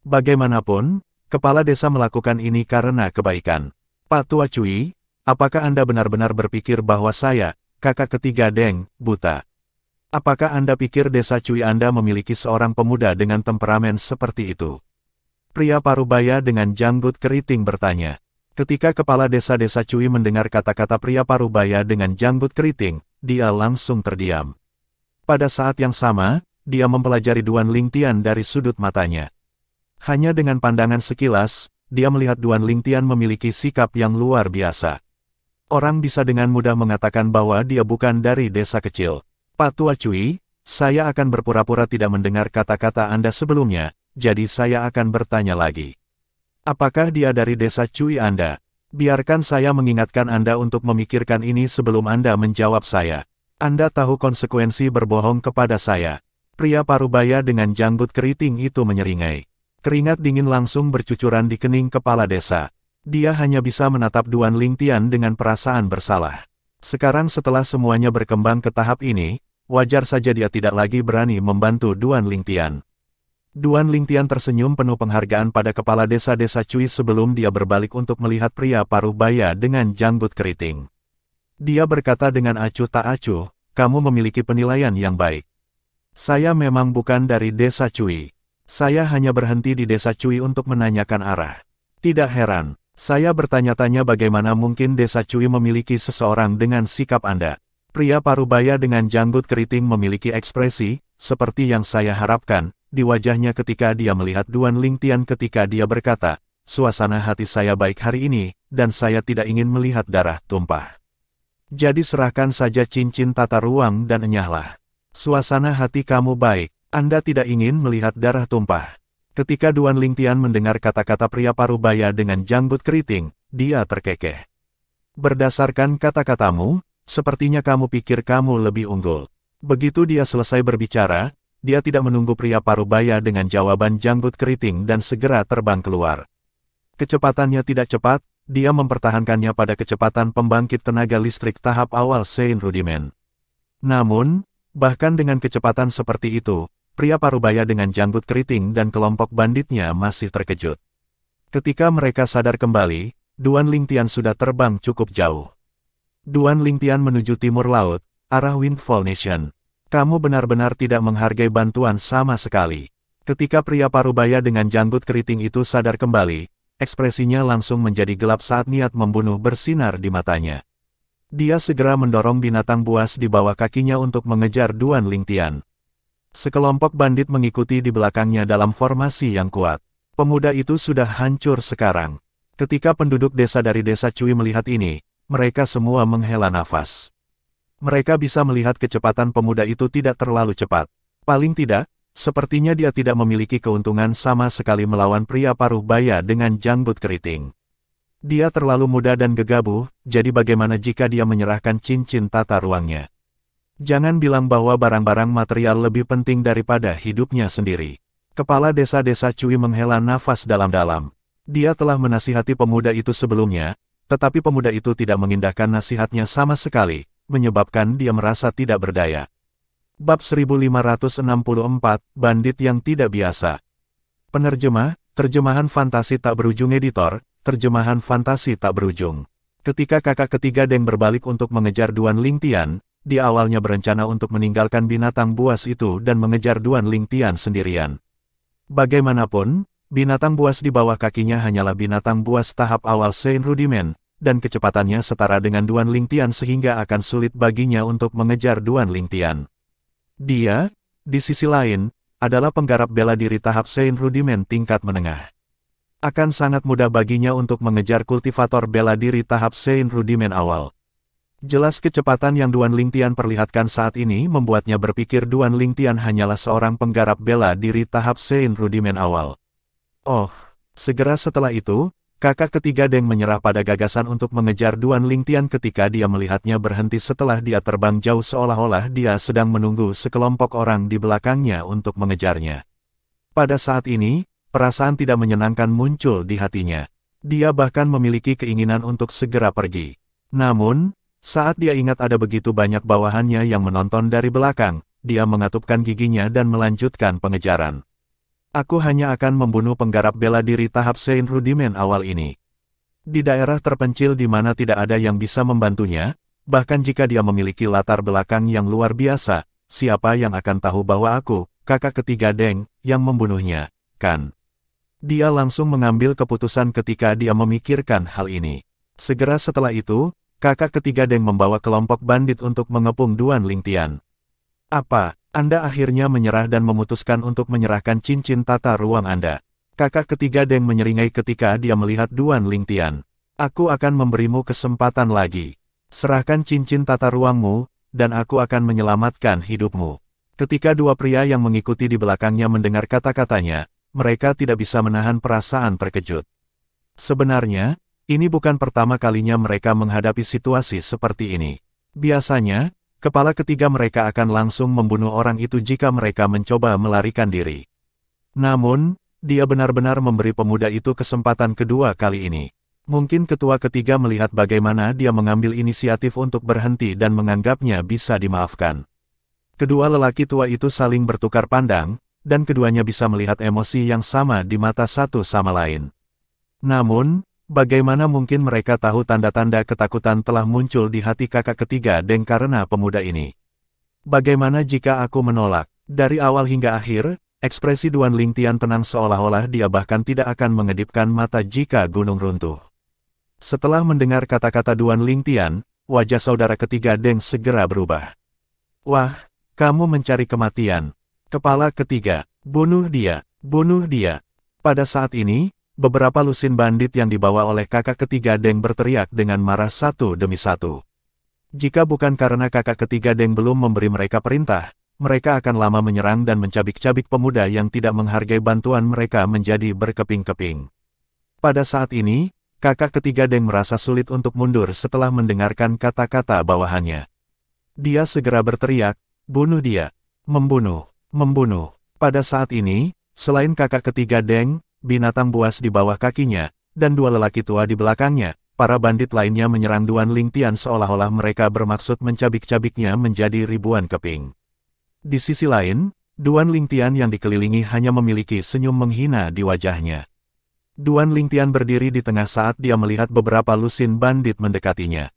Bagaimanapun, kepala desa melakukan ini karena kebaikan. Pak Tua Cui, apakah Anda benar-benar berpikir bahwa saya, kakak ketiga Deng, buta? Apakah Anda pikir desa Cui Anda memiliki seorang pemuda dengan temperamen seperti itu? Pria parubaya dengan janggut keriting bertanya. Ketika kepala desa-desa Cui mendengar kata-kata pria parubaya dengan janggut keriting, dia langsung terdiam. Pada saat yang sama, dia mempelajari Duan Lingtian dari sudut matanya. Hanya dengan pandangan sekilas, dia melihat Duan Lingtian memiliki sikap yang luar biasa. Orang bisa dengan mudah mengatakan bahwa dia bukan dari desa kecil. Pak Tua Cui, saya akan berpura-pura tidak mendengar kata-kata Anda sebelumnya, jadi saya akan bertanya lagi. Apakah dia dari desa Cui Anda? Biarkan saya mengingatkan Anda untuk memikirkan ini sebelum Anda menjawab saya. Anda tahu konsekuensi berbohong kepada saya. Pria parubaya dengan janggut keriting itu menyeringai. Keringat dingin langsung bercucuran di kening kepala desa. Dia hanya bisa menatap Duan Lingtian dengan perasaan bersalah. Sekarang setelah semuanya berkembang ke tahap ini, wajar saja dia tidak lagi berani membantu Duan Lingtian. Duan Lingtian tersenyum penuh penghargaan pada kepala desa-desa Cui sebelum dia berbalik untuk melihat pria parubaya dengan janggut keriting. Dia berkata dengan acuh tak acuh, kamu memiliki penilaian yang baik. Saya memang bukan dari desa Cui. Saya hanya berhenti di desa Cui untuk menanyakan arah. Tidak heran, saya bertanya-tanya bagaimana mungkin desa Cui memiliki seseorang dengan sikap Anda. Pria parubaya dengan janggut keriting memiliki ekspresi, seperti yang saya harapkan, di wajahnya ketika dia melihat Duan Lingtian ketika dia berkata, suasana hati saya baik hari ini, dan saya tidak ingin melihat darah tumpah. Jadi serahkan saja cincin tata ruang dan enyahlah. Suasana hati kamu baik, Anda tidak ingin melihat darah tumpah. Ketika Duan Lingtian mendengar kata-kata pria parubaya dengan janggut keriting, dia terkekeh. Berdasarkan kata-katamu, sepertinya kamu pikir kamu lebih unggul. Begitu dia selesai berbicara, dia tidak menunggu pria parubaya dengan jawaban janggut keriting dan segera terbang keluar. Kecepatannya tidak cepat, dia mempertahankannya pada kecepatan pembangkit tenaga listrik tahap awal Sein Rudiment. Namun, bahkan dengan kecepatan seperti itu, pria parubaya dengan janggut keriting dan kelompok banditnya masih terkejut. Ketika mereka sadar kembali, Duan Lingtian sudah terbang cukup jauh. Duan Lingtian menuju timur laut, arah Windfall Nation. Kamu benar-benar tidak menghargai bantuan sama sekali. Ketika pria parubaya dengan janggut keriting itu sadar kembali, ekspresinya langsung menjadi gelap saat niat membunuh bersinar di matanya. Dia segera mendorong binatang buas di bawah kakinya untuk mengejar Duan Lingtian. Sekelompok bandit mengikuti di belakangnya dalam formasi yang kuat. Pemuda itu sudah hancur sekarang. Ketika penduduk desa dari desa Cui melihat ini, mereka semua menghela nafas. Mereka bisa melihat kecepatan pemuda itu tidak terlalu cepat. Paling tidak, sepertinya dia tidak memiliki keuntungan sama sekali melawan pria parubaya dengan janggut keriting. Dia terlalu muda dan gegabah, jadi bagaimana jika dia menyerahkan cincin tata ruangnya? Jangan bilang bahwa barang-barang material lebih penting daripada hidupnya sendiri. Kepala desa-desa Cui menghela nafas dalam-dalam. Dia telah menasihati pemuda itu sebelumnya, tetapi pemuda itu tidak mengindahkan nasihatnya sama sekali, menyebabkan dia merasa tidak berdaya. Bab 1564, Bandit yang Tidak Biasa. Penerjemah, Terjemahan Fantasi Tak Berujung Editor, Terjemahan Fantasi Tak Berujung. Ketika kakak ketiga Deng berbalik untuk mengejar Duan Lingtian, dia awalnya berencana untuk meninggalkan binatang buas itu dan mengejar Duan Lingtian sendirian. Bagaimanapun, binatang buas di bawah kakinya hanyalah binatang buas tahap awal Sein Rudiment, dan kecepatannya setara dengan Duan Lingtian sehingga akan sulit baginya untuk mengejar Duan Lingtian. Dia, di sisi lain, adalah penggarap bela diri tahap Sein Rudiment tingkat menengah. Akan sangat mudah baginya untuk mengejar kultivator bela diri tahap Sein Rudiment awal. Jelas kecepatan yang Duan Lingtian perlihatkan saat ini membuatnya berpikir Duan Lingtian hanyalah seorang penggarap bela diri tahap Sein Rudiment awal. Oh, segera setelah itu, kakak ketiga Deng menyerah pada gagasan untuk mengejar Duan Lingtian ketika dia melihatnya berhenti setelah dia terbang jauh seolah-olah dia sedang menunggu sekelompok orang di belakangnya untuk mengejarnya. Pada saat ini, perasaan tidak menyenangkan muncul di hatinya. Dia bahkan memiliki keinginan untuk segera pergi. Namun, saat dia ingat ada begitu banyak bawahannya yang menonton dari belakang, dia mengatupkan giginya dan melanjutkan pengejaran. Aku hanya akan membunuh penggarap bela diri tahap Sein Rudiment awal ini. Di daerah terpencil di mana tidak ada yang bisa membantunya, bahkan jika dia memiliki latar belakang yang luar biasa, siapa yang akan tahu bahwa aku, kakak ketiga Deng, yang membunuhnya, kan? Dia langsung mengambil keputusan ketika dia memikirkan hal ini. Segera setelah itu, kakak ketiga Deng membawa kelompok bandit untuk mengepung Duan Lingtian. Apa? Anda akhirnya menyerah dan memutuskan untuk menyerahkan cincin tata ruang Anda. Kakak ketiga Deng menyeringai ketika dia melihat Duan Lingtian. Aku akan memberimu kesempatan lagi. Serahkan cincin tata ruangmu, dan aku akan menyelamatkan hidupmu. Ketika dua pria yang mengikuti di belakangnya mendengar kata-katanya, mereka tidak bisa menahan perasaan terkejut. Sebenarnya, ini bukan pertama kalinya mereka menghadapi situasi seperti ini. Biasanya, kepala ketiga mereka akan langsung membunuh orang itu jika mereka mencoba melarikan diri. Namun, dia benar-benar memberi pemuda itu kesempatan kedua kali ini. Mungkin ketua ketiga melihat bagaimana dia mengambil inisiatif untuk berhenti dan menganggapnya bisa dimaafkan. Kedua lelaki tua itu saling bertukar pandang, dan keduanya bisa melihat emosi yang sama di mata satu sama lain. Namun, bagaimana mungkin mereka tahu tanda-tanda ketakutan telah muncul di hati kakak ketiga Deng karena pemuda ini? Bagaimana jika aku menolak? Dari awal hingga akhir, ekspresi Duan Lingtian tenang seolah-olah dia bahkan tidak akan mengedipkan mata jika gunung runtuh. Setelah mendengar kata-kata Duan Lingtian, wajah saudara ketiga Deng segera berubah. Wah, kamu mencari kematian. Kepala ketiga, bunuh dia, bunuh dia. Pada saat ini, beberapa lusin bandit yang dibawa oleh kakak ketiga Deng berteriak dengan marah satu demi satu. Jika bukan karena kakak ketiga Deng belum memberi mereka perintah, mereka akan lama menyerang dan mencabik-cabik pemuda yang tidak menghargai bantuan mereka menjadi berkeping-keping. Pada saat ini, kakak ketiga Deng merasa sulit untuk mundur setelah mendengarkan kata-kata bawahannya. Dia segera berteriak, "Bunuh dia! Membunuh! Membunuh!" Pada saat ini, selain kakak ketiga Deng, binatang buas di bawah kakinya, dan dua lelaki tua di belakangnya, para bandit lainnya menyerang Duan Lingtian seolah-olah mereka bermaksud mencabik-cabiknya menjadi ribuan keping. Di sisi lain, Duan Lingtian yang dikelilingi hanya memiliki senyum menghina di wajahnya. Duan Lingtian berdiri di tengah saat dia melihat beberapa lusin bandit mendekatinya.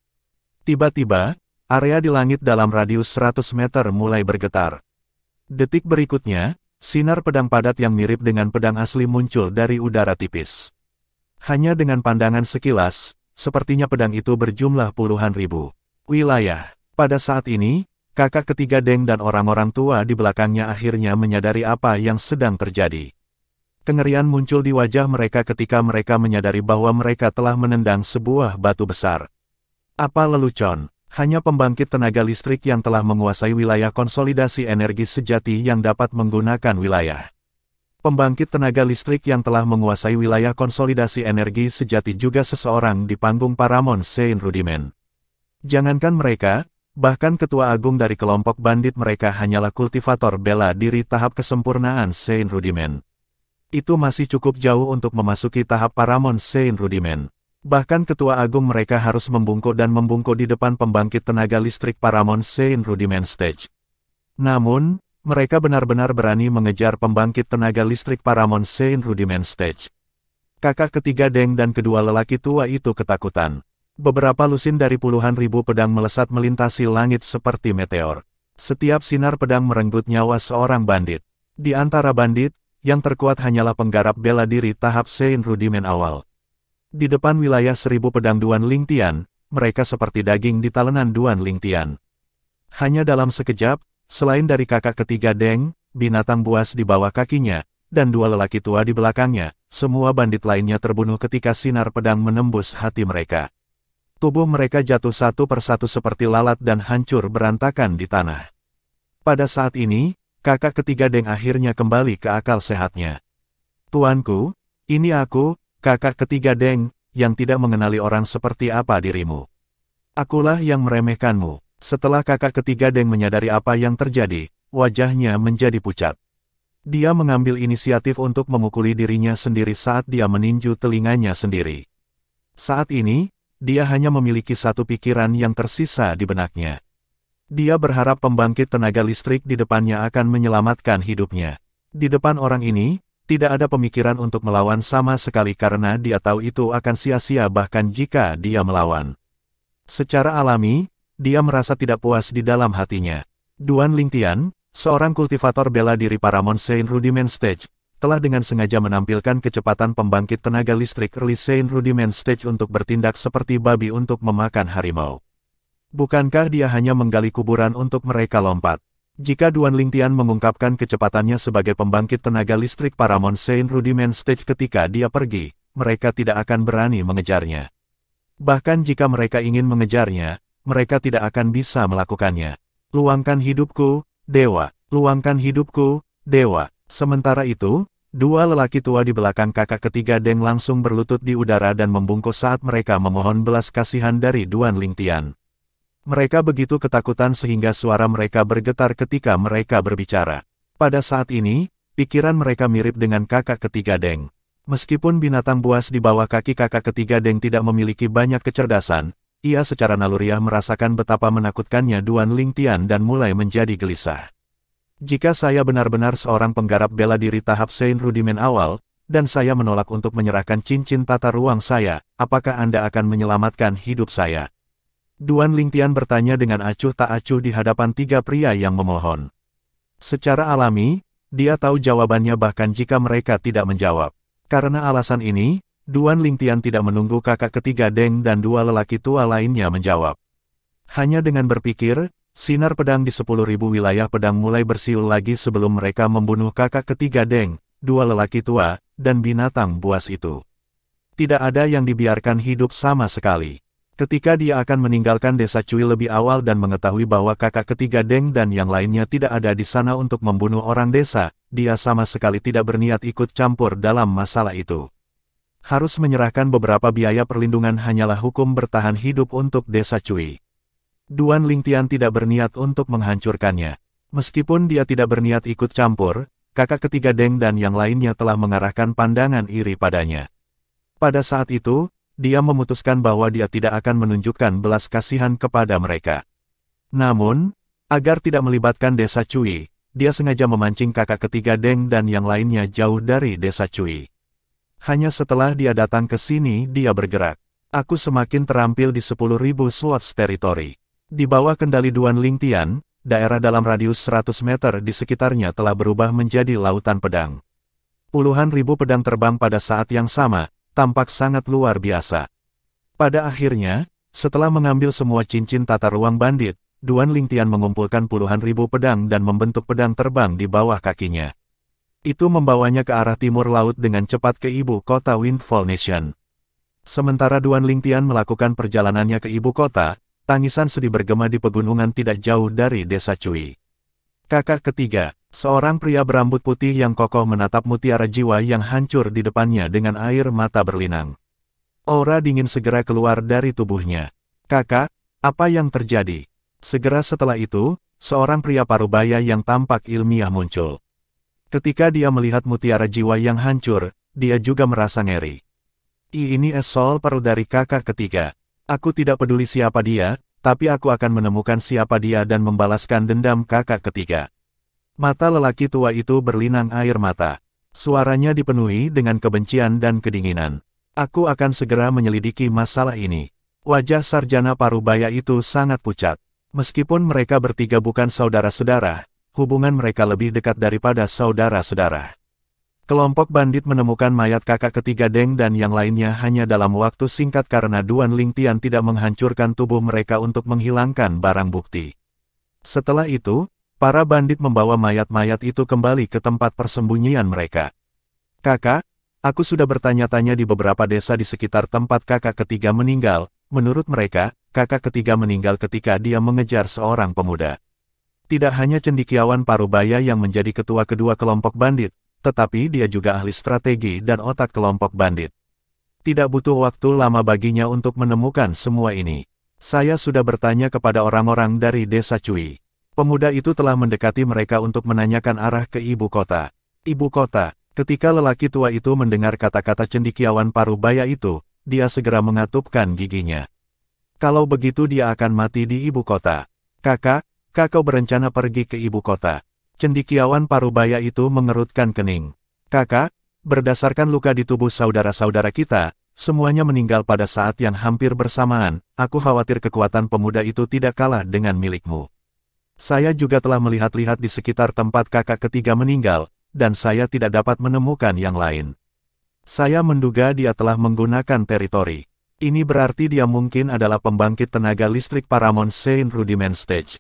Tiba-tiba, area di langit dalam radius 100 meter mulai bergetar. Detik berikutnya, sinar pedang padat yang mirip dengan pedang asli muncul dari udara tipis. Hanya dengan pandangan sekilas, sepertinya pedang itu berjumlah puluhan ribu. Wilayah. Pada saat ini, kakak ketiga Deng dan orang-orang tua di belakangnya akhirnya menyadari apa yang sedang terjadi. Kengerian muncul di wajah mereka ketika mereka menyadari bahwa mereka telah menendang sebuah batu besar. Apa lelucon? Hanya pembangkit tenaga listrik yang telah menguasai wilayah konsolidasi energi sejati yang dapat menggunakan wilayah. Pembangkit tenaga listrik yang telah menguasai wilayah konsolidasi energi sejati juga seseorang di panggung Paramount Sein Rudiment. Jangankan mereka, bahkan ketua agung dari kelompok bandit mereka hanyalah kultivator bela diri tahap kesempurnaan Sein Rudiment. Itu masih cukup jauh untuk memasuki tahap Paramount Sein Rudiment. Bahkan ketua agung mereka harus membungkuk dan membungkuk di depan pembangkit tenaga listrik Paramount Sein Rudiment Stage. Namun, mereka benar-benar berani mengejar pembangkit tenaga listrik Paramount Sein Rudiment Stage. Kakak ketiga Deng dan kedua lelaki tua itu ketakutan. Beberapa lusin dari puluhan ribu pedang melesat melintasi langit seperti meteor. Setiap sinar pedang merenggut nyawa seorang bandit. Di antara bandit, yang terkuat hanyalah penggarap bela diri tahap Sein Rudiment awal. Di depan wilayah 1000 pedang Duan Lingtian, mereka seperti daging di talenan Duan Lingtian. Hanya dalam sekejap, selain dari kakak ketiga Deng, binatang buas di bawah kakinya, dan dua lelaki tua di belakangnya, semua bandit lainnya terbunuh ketika sinar pedang menembus hati mereka. Tubuh mereka jatuh satu persatu seperti lalat dan hancur berantakan di tanah. Pada saat ini, kakak ketiga Deng akhirnya kembali ke akal sehatnya. "Tuanku, ini aku, kakak ketiga Deng, yang tidak mengenali orang seperti apa dirimu. Akulah yang meremehkanmu." Setelah kakak ketiga Deng menyadari apa yang terjadi, wajahnya menjadi pucat. Dia mengambil inisiatif untuk memukuli dirinya sendiri saat dia meninju telinganya sendiri. Saat ini, dia hanya memiliki satu pikiran yang tersisa di benaknya. Dia berharap pembangkit tenaga listrik di depannya akan menyelamatkan hidupnya. Di depan orang ini, tidak ada pemikiran untuk melawan sama sekali karena dia tahu itu akan sia-sia bahkan jika dia melawan. Secara alami, dia merasa tidak puas di dalam hatinya. Duan Lingtian, seorang kultivator bela diri Paramount Sein Rudiment Stage, telah dengan sengaja menampilkan kecepatan pembangkit tenaga listrik Early Sein Rudiment Stage untuk bertindak seperti babi untuk memakan harimau. Bukankah dia hanya menggali kuburan untuk mereka lompat? Jika Duan Lingtian mengungkapkan kecepatannya sebagai pembangkit tenaga listrik Paramount Sein Rudiment Stage ketika dia pergi, mereka tidak akan berani mengejarnya. Bahkan jika mereka ingin mengejarnya, mereka tidak akan bisa melakukannya. "Luangkan hidupku, dewa. Luangkan hidupku, dewa." Sementara itu, dua lelaki tua di belakang kakak ketiga Deng langsung berlutut di udara dan membungkuk saat mereka memohon belas kasihan dari Duan Lingtian. Mereka begitu ketakutan sehingga suara mereka bergetar ketika mereka berbicara. Pada saat ini, pikiran mereka mirip dengan kakak ketiga Deng. Meskipun binatang buas di bawah kaki kakak ketiga Deng tidak memiliki banyak kecerdasan, ia secara naluriah merasakan betapa menakutkannya Duan Lingtian dan mulai menjadi gelisah. "Jika saya benar-benar seorang penggarap bela diri tahap Sein Rudiment awal, dan saya menolak untuk menyerahkan cincin tata ruang saya, apakah Anda akan menyelamatkan hidup saya?" Duan Lingtian bertanya dengan acuh tak acuh di hadapan tiga pria yang memohon. Secara alami, dia tahu jawabannya bahkan jika mereka tidak menjawab. Karena alasan ini, Duan Lingtian tidak menunggu kakak ketiga Deng dan dua lelaki tua lainnya menjawab. Hanya dengan berpikir, sinar pedang di 10.000 wilayah pedang mulai bersiul lagi sebelum mereka membunuh kakak ketiga Deng, dua lelaki tua, dan binatang buas itu. Tidak ada yang dibiarkan hidup sama sekali. Ketika dia akan meninggalkan desa Cui lebih awal dan mengetahui bahwa kakak ketiga Deng dan yang lainnya tidak ada di sana untuk membunuh orang desa, dia sama sekali tidak berniat ikut campur dalam masalah itu. Harus menyerahkan beberapa biaya perlindungan hanyalah hukum bertahan hidup untuk desa Cui. Duan Lingtian tidak berniat untuk menghancurkannya. Meskipun dia tidak berniat ikut campur, kakak ketiga Deng dan yang lainnya telah mengarahkan pandangan iri padanya. Pada saat itu, dia memutuskan bahwa dia tidak akan menunjukkan belas kasihan kepada mereka. Namun, agar tidak melibatkan desa Cui, dia sengaja memancing kakak ketiga Deng dan yang lainnya jauh dari desa Cui. Hanya setelah dia datang ke sini dia bergerak. Aku semakin terampil di 10.000 slots teritori. Di bawah kendali Duan Lingtian, daerah dalam radius 100 meter di sekitarnya telah berubah menjadi lautan pedang. Puluhan ribu pedang terbang pada saat yang sama, tampak sangat luar biasa. Pada akhirnya, setelah mengambil semua cincin tata ruang bandit, Duan Lingtian mengumpulkan puluhan ribu pedang dan membentuk pedang terbang di bawah kakinya. Itu membawanya ke arah timur laut dengan cepat ke ibu kota Windfall Nation. Sementara Duan Lingtian melakukan perjalanannya ke ibu kota, tangisan sedih bergema di pegunungan tidak jauh dari desa Cui. Kakak ketiga, seorang pria berambut putih yang kokoh menatap mutiara jiwa yang hancur di depannya dengan air mata berlinang. Aura dingin segera keluar dari tubuhnya. Kakak, apa yang terjadi? Segera setelah itu, seorang pria parubaya yang tampak ilmiah muncul. Ketika dia melihat mutiara jiwa yang hancur, dia juga merasa ngeri. Ini Soul Pearl dari kakak ketiga. Aku tidak peduli siapa dia, tapi aku akan menemukan siapa dia dan membalaskan dendam kakak ketiga. Mata lelaki tua itu berlinang air mata. Suaranya dipenuhi dengan kebencian dan kedinginan. Aku akan segera menyelidiki masalah ini. Wajah sarjana parubaya itu sangat pucat. Meskipun mereka bertiga bukan saudara-saudara, hubungan mereka lebih dekat daripada saudara-saudara. Kelompok bandit menemukan mayat kakak ketiga Deng dan yang lainnya hanya dalam waktu singkat karena Duan Lingtian tidak menghancurkan tubuh mereka untuk menghilangkan barang bukti. Setelah itu, para bandit membawa mayat-mayat itu kembali ke tempat persembunyian mereka. Kakak, aku sudah bertanya-tanya di beberapa desa di sekitar tempat kakak ketiga meninggal. Menurut mereka, kakak ketiga meninggal ketika dia mengejar seorang pemuda. Tidak hanya cendekiawan parubaya yang menjadi ketua kedua kelompok bandit, tetapi dia juga ahli strategi dan otak kelompok bandit. Tidak butuh waktu lama baginya untuk menemukan semua ini. Saya sudah bertanya kepada orang-orang dari desa Cui. Pemuda itu telah mendekati mereka untuk menanyakan arah ke ibu kota. Ibu kota, ketika lelaki tua itu mendengar kata-kata cendekiawan parubaya itu, dia segera mengatupkan giginya. Kalau begitu dia akan mati di ibu kota. Kakak, kau berencana pergi ke ibu kota. Cendekiawan parubaya itu mengerutkan kening. Kakak, berdasarkan luka di tubuh saudara-saudara kita, semuanya meninggal pada saat yang hampir bersamaan. Aku khawatir kekuatan pemuda itu tidak kalah dengan milikmu. Saya juga telah melihat-lihat di sekitar tempat kakak ketiga meninggal, dan saya tidak dapat menemukan yang lain. Saya menduga dia telah menggunakan teritori. Ini berarti dia mungkin adalah pembangkit tenaga listrik Paramount Saint Rudiment Stage.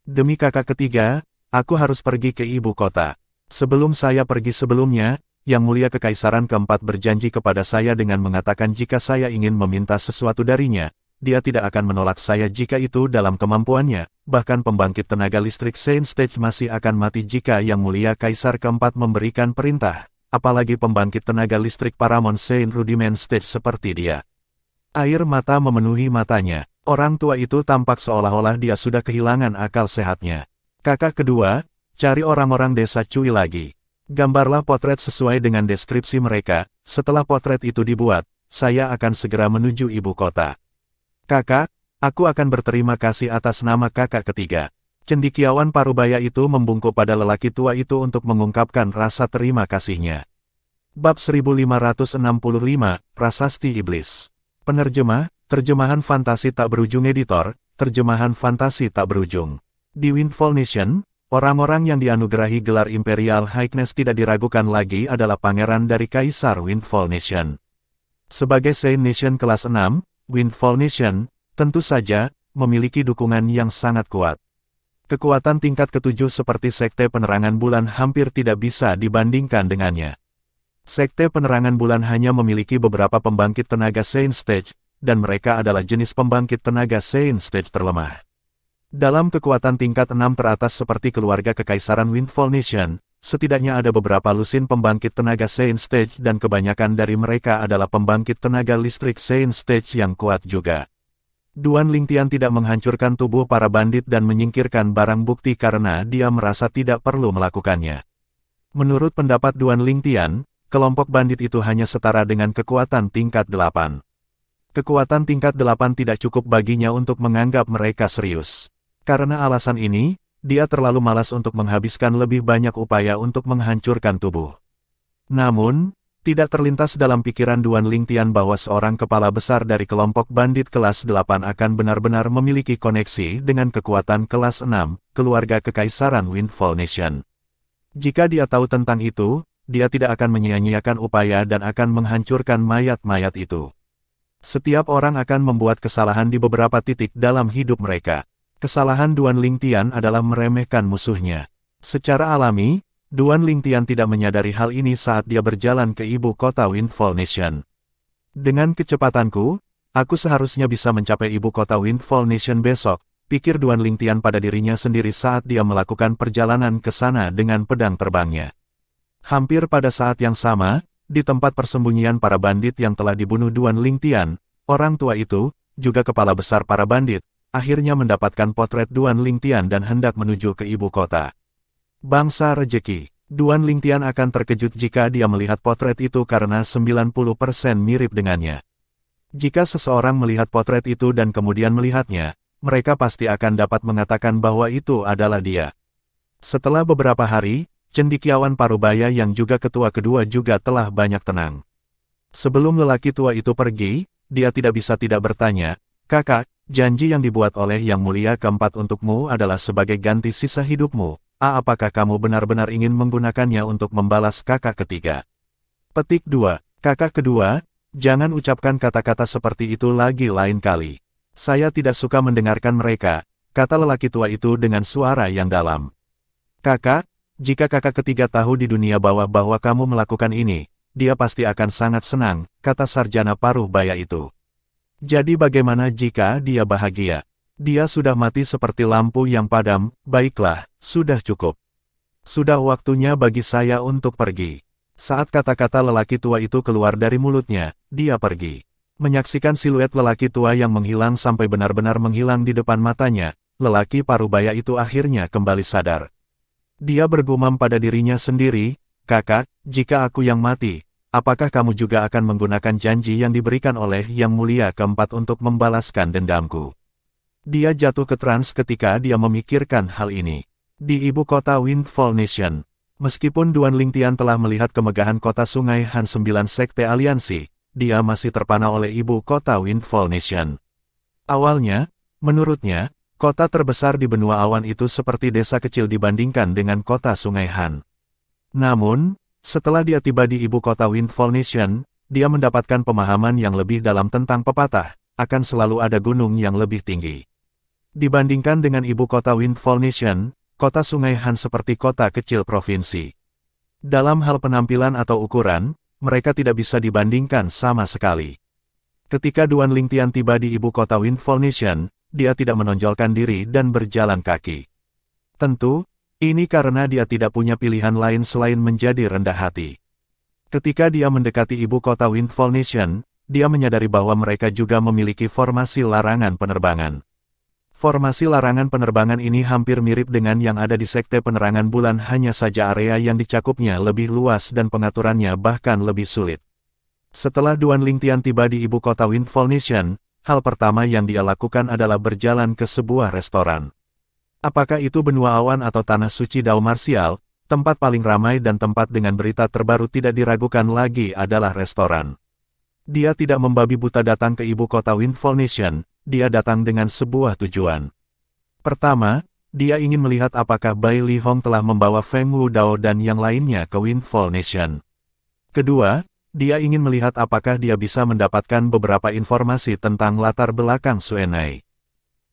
Demi kakak ketiga, aku harus pergi ke ibu kota. Sebelum saya pergi sebelumnya, Yang Mulia Kekaisaran keempat berjanji kepada saya dengan mengatakan jika saya ingin meminta sesuatu darinya, dia tidak akan menolak saya jika itu dalam kemampuannya, bahkan pembangkit tenaga listrik Saint Stage masih akan mati jika Yang Mulia Kaisar keempat memberikan perintah, apalagi pembangkit tenaga listrik Paramount Saint Rudiment Stage seperti dia. Air mata memenuhi matanya, orang tua itu tampak seolah-olah dia sudah kehilangan akal sehatnya. Kakak kedua, cari orang-orang desa Cui lagi. Gambarlah potret sesuai dengan deskripsi mereka, setelah potret itu dibuat, saya akan segera menuju ibu kota. Kakak, aku akan berterima kasih atas nama kakak ketiga. Cendekiawan parubaya itu membungkuk pada lelaki tua itu untuk mengungkapkan rasa terima kasihnya. Bab 1565, Prasasti Iblis. Penerjemah, terjemahan fantasi tak berujung editor, terjemahan fantasi tak berujung. Di Windfall Nation, orang-orang yang dianugerahi gelar Imperial Highness tidak diragukan lagi adalah pangeran dari Kaisar Windfall Nation. Sebagai Saint Nation kelas 6, Windfall Nation, tentu saja, memiliki dukungan yang sangat kuat. Kekuatan tingkat ketujuh seperti Sekte Penerangan Bulan hampir tidak bisa dibandingkan dengannya. Sekte Penerangan Bulan hanya memiliki beberapa pembangkit tenaga Saint Stage, dan mereka adalah jenis pembangkit tenaga Saint Stage terlemah. Dalam kekuatan tingkat 6 teratas seperti keluarga Kekaisaran Windfall Nation, setidaknya ada beberapa lusin pembangkit tenaga Saint Stage dan kebanyakan dari mereka adalah pembangkit tenaga listrik Saint Stage yang kuat juga. Duan Lingtian tidak menghancurkan tubuh para bandit dan menyingkirkan barang bukti karena dia merasa tidak perlu melakukannya. Menurut pendapat Duan Lingtian, kelompok bandit itu hanya setara dengan kekuatan tingkat 8. Kekuatan tingkat 8 tidak cukup baginya untuk menganggap mereka serius. Karena alasan ini, dia terlalu malas untuk menghabiskan lebih banyak upaya untuk menghancurkan tubuh. Namun, tidak terlintas dalam pikiran Duan Lingtian bahwa seorang kepala besar dari kelompok bandit kelas 8 akan benar-benar memiliki koneksi dengan kekuatan kelas 6, keluarga Kekaisaran Windfall Nation. Jika dia tahu tentang itu, dia tidak akan menyia-nyiakan upaya dan akan menghancurkan mayat-mayat itu. Setiap orang akan membuat kesalahan di beberapa titik dalam hidup mereka. Kesalahan Duan Lingtian adalah meremehkan musuhnya. Secara alami, Duan Lingtian tidak menyadari hal ini saat dia berjalan ke ibu kota Windfall Nation. Dengan kecepatanku, aku seharusnya bisa mencapai ibu kota Windfall Nation besok, pikir Duan Lingtian pada dirinya sendiri saat dia melakukan perjalanan ke sana dengan pedang terbangnya. Hampir pada saat yang sama, di tempat persembunyian para bandit yang telah dibunuh Duan Lingtian, orang tua itu, juga kepala besar para bandit, akhirnya mendapatkan potret Duan Lingtian dan hendak menuju ke ibu kota. Bangsa rejeki, Duan Lingtian akan terkejut jika dia melihat potret itu karena 90% mirip dengannya. Jika seseorang melihat potret itu dan kemudian melihatnya, mereka pasti akan dapat mengatakan bahwa itu adalah dia. Setelah beberapa hari, cendekiawan Parubaya yang juga ketua kedua juga telah banyak tenang. Sebelum lelaki tua itu pergi, dia tidak bisa tidak bertanya, "Kakak, janji yang dibuat oleh Yang Mulia Keempat untukmu adalah sebagai ganti sisa hidupmu. Apakah kamu benar-benar ingin menggunakannya untuk membalas kakak ketiga?" Petik 2. Kakak kedua, jangan ucapkan kata-kata seperti itu lagi lain kali. Saya tidak suka mendengarkan mereka, kata lelaki tua itu dengan suara yang dalam. Kakak, jika kakak ketiga tahu di dunia bawah bahwa kamu melakukan ini, dia pasti akan sangat senang, kata sarjana Parubaya itu. Jadi bagaimana jika dia bahagia? Dia sudah mati seperti lampu yang padam, baiklah, sudah cukup. Sudah waktunya bagi saya untuk pergi. Saat kata-kata lelaki tua itu keluar dari mulutnya, dia pergi. Menyaksikan siluet lelaki tua yang menghilang sampai benar-benar menghilang di depan matanya, lelaki Parubaya itu akhirnya kembali sadar. Dia bergumam pada dirinya sendiri, "Kakak, jika aku yang mati, apakah kamu juga akan menggunakan janji yang diberikan oleh Yang Mulia Keempat untuk membalaskan dendamku?" Dia jatuh ke trans ketika dia memikirkan hal ini. Di ibu kota Windfall Nation, meskipun Duan Lingtian telah melihat kemegahan kota Sungai Han 9 Sekte Aliansi, dia masih terpana oleh ibu kota Windfall Nation. Awalnya, menurutnya, kota terbesar di benua awan itu seperti desa kecil dibandingkan dengan kota Sungai Han. Namun, setelah dia tiba di ibu kota Windfall Nation, dia mendapatkan pemahaman yang lebih dalam tentang pepatah, akan selalu ada gunung yang lebih tinggi. Dibandingkan dengan ibu kota Windfall Nation, kota Sungai Han seperti kota kecil provinsi. Dalam hal penampilan atau ukuran, mereka tidak bisa dibandingkan sama sekali. Ketika Duan Lingtian tiba di ibu kota Windfall Nation, dia tidak menonjolkan diri dan berjalan kaki. Tentu, ini karena dia tidak punya pilihan lain selain menjadi rendah hati. Ketika dia mendekati ibu kota Windfall Nation, dia menyadari bahwa mereka juga memiliki formasi larangan penerbangan. Formasi larangan penerbangan ini hampir mirip dengan yang ada di Sekte Penerangan Bulan, hanya saja area yang dicakupnya lebih luas dan pengaturannya bahkan lebih sulit. Setelah Duan Lingtian tiba di ibu kota Windfall Nation, hal pertama yang dia lakukan adalah berjalan ke sebuah restoran. Apakah itu benua awan atau tanah suci Dao Martial, tempat paling ramai dan tempat dengan berita terbaru tidak diragukan lagi adalah restoran. Dia tidak membabi buta datang ke ibu kota Windfall Nation. Dia datang dengan sebuah tujuan. Pertama, dia ingin melihat apakah Bai Li Hong telah membawa Feng Wu Dao dan yang lainnya ke Windfall Nation. Kedua, dia ingin melihat apakah dia bisa mendapatkan beberapa informasi tentang latar belakang Xuanai.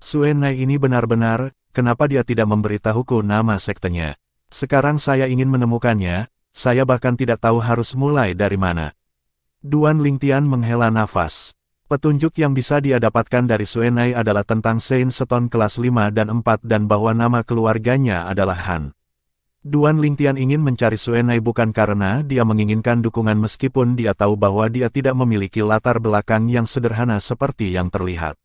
Xuanai ini benar-benar, kenapa dia tidak memberitahuku nama sektenya? Sekarang saya ingin menemukannya, saya bahkan tidak tahu harus mulai dari mana. Duan Lingtian menghela nafas. Petunjuk yang bisa dia dapatkan dari Suenai adalah tentang Saint Stone kelas 5 dan 4 dan bahwa nama keluarganya adalah Han. Duan Lingtian ingin mencari Suenai bukan karena dia menginginkan dukungan meskipun dia tahu bahwa dia tidak memiliki latar belakang yang sederhana seperti yang terlihat.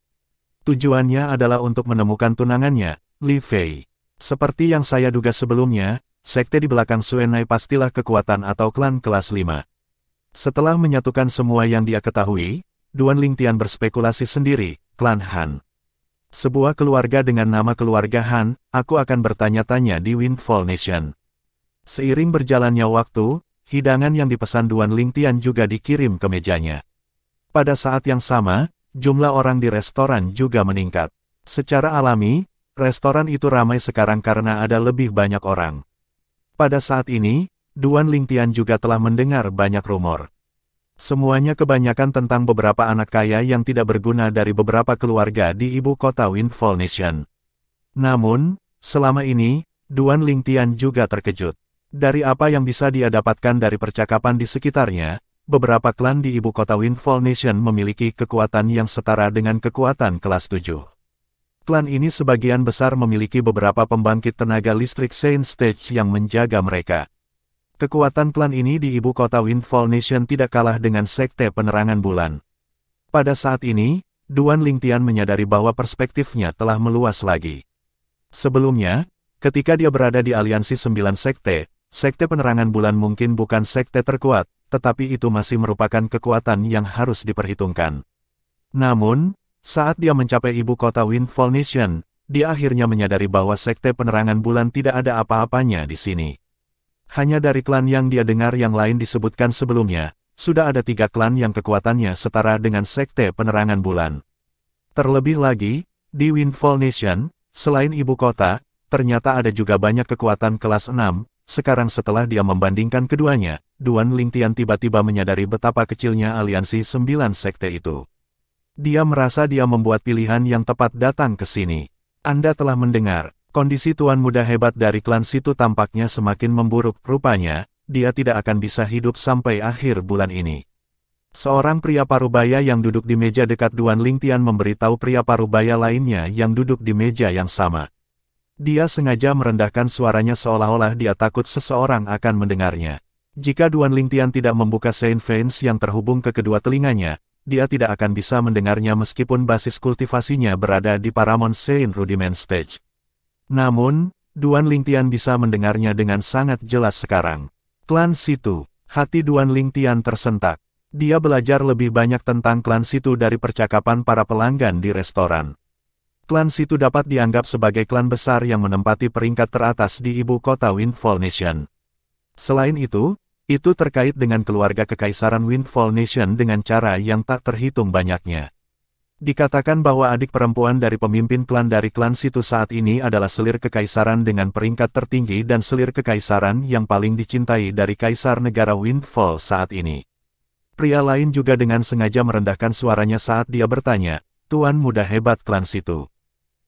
Tujuannya adalah untuk menemukan tunangannya, Li Fei. Seperti yang saya duga sebelumnya, sekte di belakang Suenai pastilah kekuatan atau klan kelas 5. Setelah menyatukan semua yang dia ketahui, Duan Lingtian berspekulasi sendiri, klan Han. Sebuah keluarga dengan nama keluarga Han, aku akan bertanya-tanya di Windfall Nation. Seiring berjalannya waktu, hidangan yang dipesan Duan Lingtian juga dikirim ke mejanya. Pada saat yang sama, jumlah orang di restoran juga meningkat. Secara alami, restoran itu ramai sekarang karena ada lebih banyak orang. Pada saat ini, Duan Lingtian juga telah mendengar banyak rumor. Semuanya kebanyakan tentang beberapa anak kaya yang tidak berguna dari beberapa keluarga di ibu kota Windfall Nation. Namun, selama ini, Duan Lingtian juga terkejut. Dari apa yang bisa dia dapatkan dari percakapan di sekitarnya, beberapa klan di ibu kota Windfall Nation memiliki kekuatan yang setara dengan kekuatan kelas 7. Klan ini sebagian besar memiliki beberapa pembangkit tenaga listrik Saint Stage yang menjaga mereka. Kekuatan klan ini di ibu kota Windfall Nation tidak kalah dengan sekte penerangan bulan. Pada saat ini, Duan Lingtian menyadari bahwa perspektifnya telah meluas lagi. Sebelumnya, ketika dia berada di aliansi 9 sekte, sekte penerangan bulan mungkin bukan sekte terkuat, tetapi itu masih merupakan kekuatan yang harus diperhitungkan. Namun, saat dia mencapai ibu kota Windfall Nation, dia akhirnya menyadari bahwa sekte penerangan bulan tidak ada apa-apanya di sini. Hanya dari klan yang dia dengar yang lain disebutkan sebelumnya, sudah ada 3 klan yang kekuatannya setara dengan sekte penerangan bulan. Terlebih lagi, di Windfall Nation, selain ibu kota, ternyata ada juga banyak kekuatan kelas 6, sekarang setelah dia membandingkan keduanya, Duan Lingtian tiba-tiba menyadari betapa kecilnya aliansi 9 sekte itu. Dia merasa dia membuat pilihan yang tepat datang ke sini. Anda telah mendengar. Kondisi tuan muda hebat dari klan situ tampaknya semakin memburuk. Rupanya, dia tidak akan bisa hidup sampai akhir bulan ini. Seorang pria parubaya yang duduk di meja dekat Duan Lingtian memberitahu pria parubaya lainnya yang duduk di meja yang sama. Dia sengaja merendahkan suaranya seolah-olah dia takut seseorang akan mendengarnya. Jika Duan Lingtian tidak membuka Saint Veins yang terhubung ke kedua telinganya, dia tidak akan bisa mendengarnya meskipun basis kultivasinya berada di Paramount Saint Rudiment Stage. Namun, Duan Lingtian bisa mendengarnya dengan sangat jelas sekarang. Klan situ, hati Duan Lingtian tersentak. Dia belajar lebih banyak tentang klan situ dari percakapan para pelanggan di restoran. Klan situ dapat dianggap sebagai klan besar yang menempati peringkat teratas di ibu kota Windfall Nation. Selain itu terkait dengan keluarga kekaisaran Windfall Nation dengan cara yang tak terhitung banyaknya. Dikatakan bahwa adik perempuan dari pemimpin klan dari klan situ saat ini adalah selir kekaisaran dengan peringkat tertinggi dan selir kekaisaran yang paling dicintai dari kaisar negara Windfall saat ini. Pria lain juga dengan sengaja merendahkan suaranya saat dia bertanya, "Tuan muda hebat klan situ.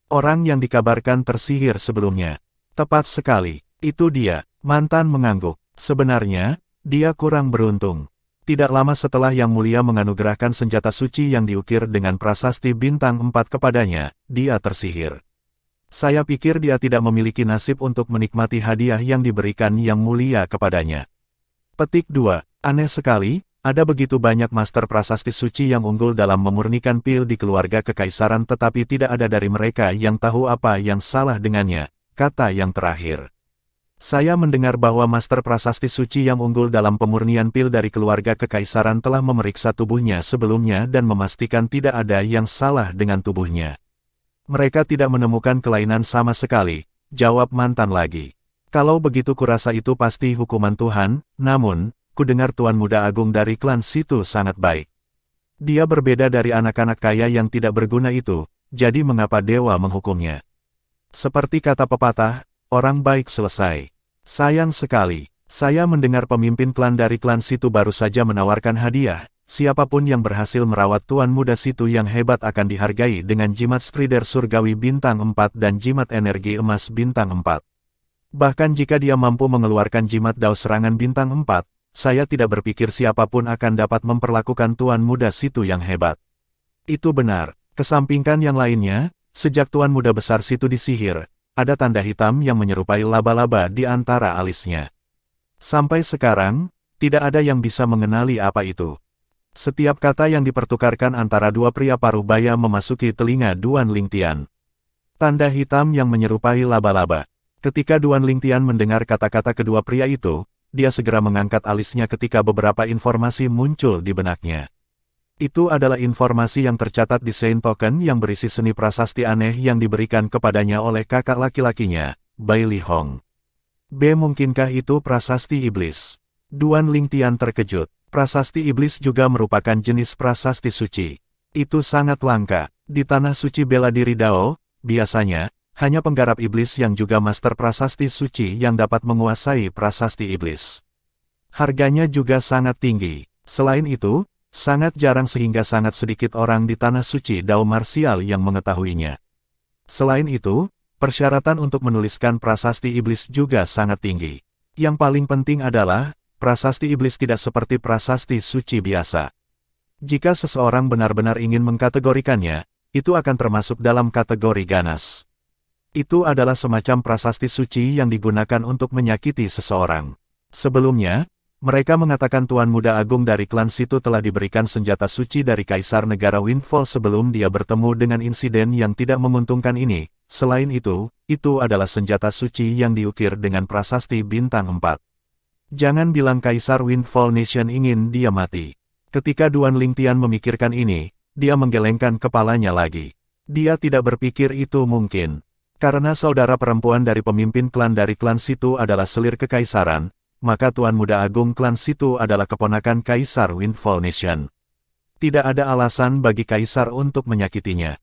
Orang yang dikabarkan tersihir sebelumnya." "Tepat sekali, itu dia." Mantan mengangguk. Sebenarnya, dia kurang beruntung. Tidak lama setelah Yang Mulia menganugerahkan senjata suci yang diukir dengan prasasti bintang 4 kepadanya, dia tersihir. Saya pikir dia tidak memiliki nasib untuk menikmati hadiah yang diberikan Yang Mulia kepadanya. Petik 2. Aneh sekali, ada begitu banyak master prasasti suci yang unggul dalam memurnikan pil di keluarga kekaisaran tetapi tidak ada dari mereka yang tahu apa yang salah dengannya, kata yang terakhir. Saya mendengar bahwa master prasasti suci yang unggul dalam pemurnian pil dari keluarga kekaisaran telah memeriksa tubuhnya sebelumnya dan memastikan tidak ada yang salah dengan tubuhnya. Mereka tidak menemukan kelainan sama sekali, jawab mantan lagi. Kalau begitu kurasa itu pasti hukuman Tuhan, namun, kudengar Tuan Muda Agung dari klan situ sangat baik. Dia berbeda dari anak-anak kaya yang tidak berguna itu, jadi mengapa dewa menghukumnya? Seperti kata pepatah, orang baik selesai. Sayang sekali, saya mendengar pemimpin klan dari klan situ baru saja menawarkan hadiah. Siapapun yang berhasil merawat Tuan Muda situ yang hebat akan dihargai dengan jimat Strider Surgawi bintang 4 dan jimat energi emas bintang 4. Bahkan jika dia mampu mengeluarkan jimat dao serangan bintang 4, saya tidak berpikir siapapun akan dapat memperlakukan Tuan Muda situ yang hebat. Itu benar. Kesampingkan yang lainnya, sejak Tuan Muda Besar Situ disihir, ada tanda hitam yang menyerupai laba-laba di antara alisnya. Sampai sekarang, tidak ada yang bisa mengenali apa itu. Setiap kata yang dipertukarkan antara dua pria parubaya memasuki telinga Duan Lingtian. Tanda hitam yang menyerupai laba-laba. Ketika Duan Lingtian mendengar kata-kata kedua pria itu, dia segera mengangkat alisnya ketika beberapa informasi muncul di benaknya. Itu adalah informasi yang tercatat di Saint Token yang berisi seni prasasti aneh yang diberikan kepadanya oleh kakak laki-lakinya, Bai Li Hong. Mungkinkah itu prasasti iblis? Duan Lingtian terkejut. Prasasti iblis juga merupakan jenis prasasti suci. Itu sangat langka. Di tanah suci bela diri Dao, biasanya, hanya penggarap iblis yang juga master prasasti suci yang dapat menguasai prasasti iblis. Harganya juga sangat tinggi. Selain itu, sangat jarang sehingga sangat sedikit orang di tanah suci Dao marsial yang mengetahuinya. Selain itu, persyaratan untuk menuliskan prasasti iblis juga sangat tinggi. Yang paling penting adalah, prasasti iblis tidak seperti prasasti suci biasa. Jika seseorang benar-benar ingin mengkategorikannya, itu akan termasuk dalam kategori ganas. Itu adalah semacam prasasti suci yang digunakan untuk menyakiti seseorang. Sebelumnya, mereka mengatakan Tuan Muda Agung dari klan Situ telah diberikan senjata suci dari Kaisar Negara Windfall sebelum dia bertemu dengan insiden yang tidak menguntungkan ini. Selain itu adalah senjata suci yang diukir dengan prasasti bintang 4. Jangan bilang Kaisar Windfall Nation ingin dia mati. Ketika Duan Lingtian memikirkan ini, dia menggelengkan kepalanya lagi. Dia tidak berpikir itu mungkin. Karena saudara perempuan dari pemimpin klan Situ adalah selir kekaisaran, maka Tuan Muda Agung klan Situ adalah keponakan Kaisar Windfall Nation. Tidak ada alasan bagi Kaisar untuk menyakitinya.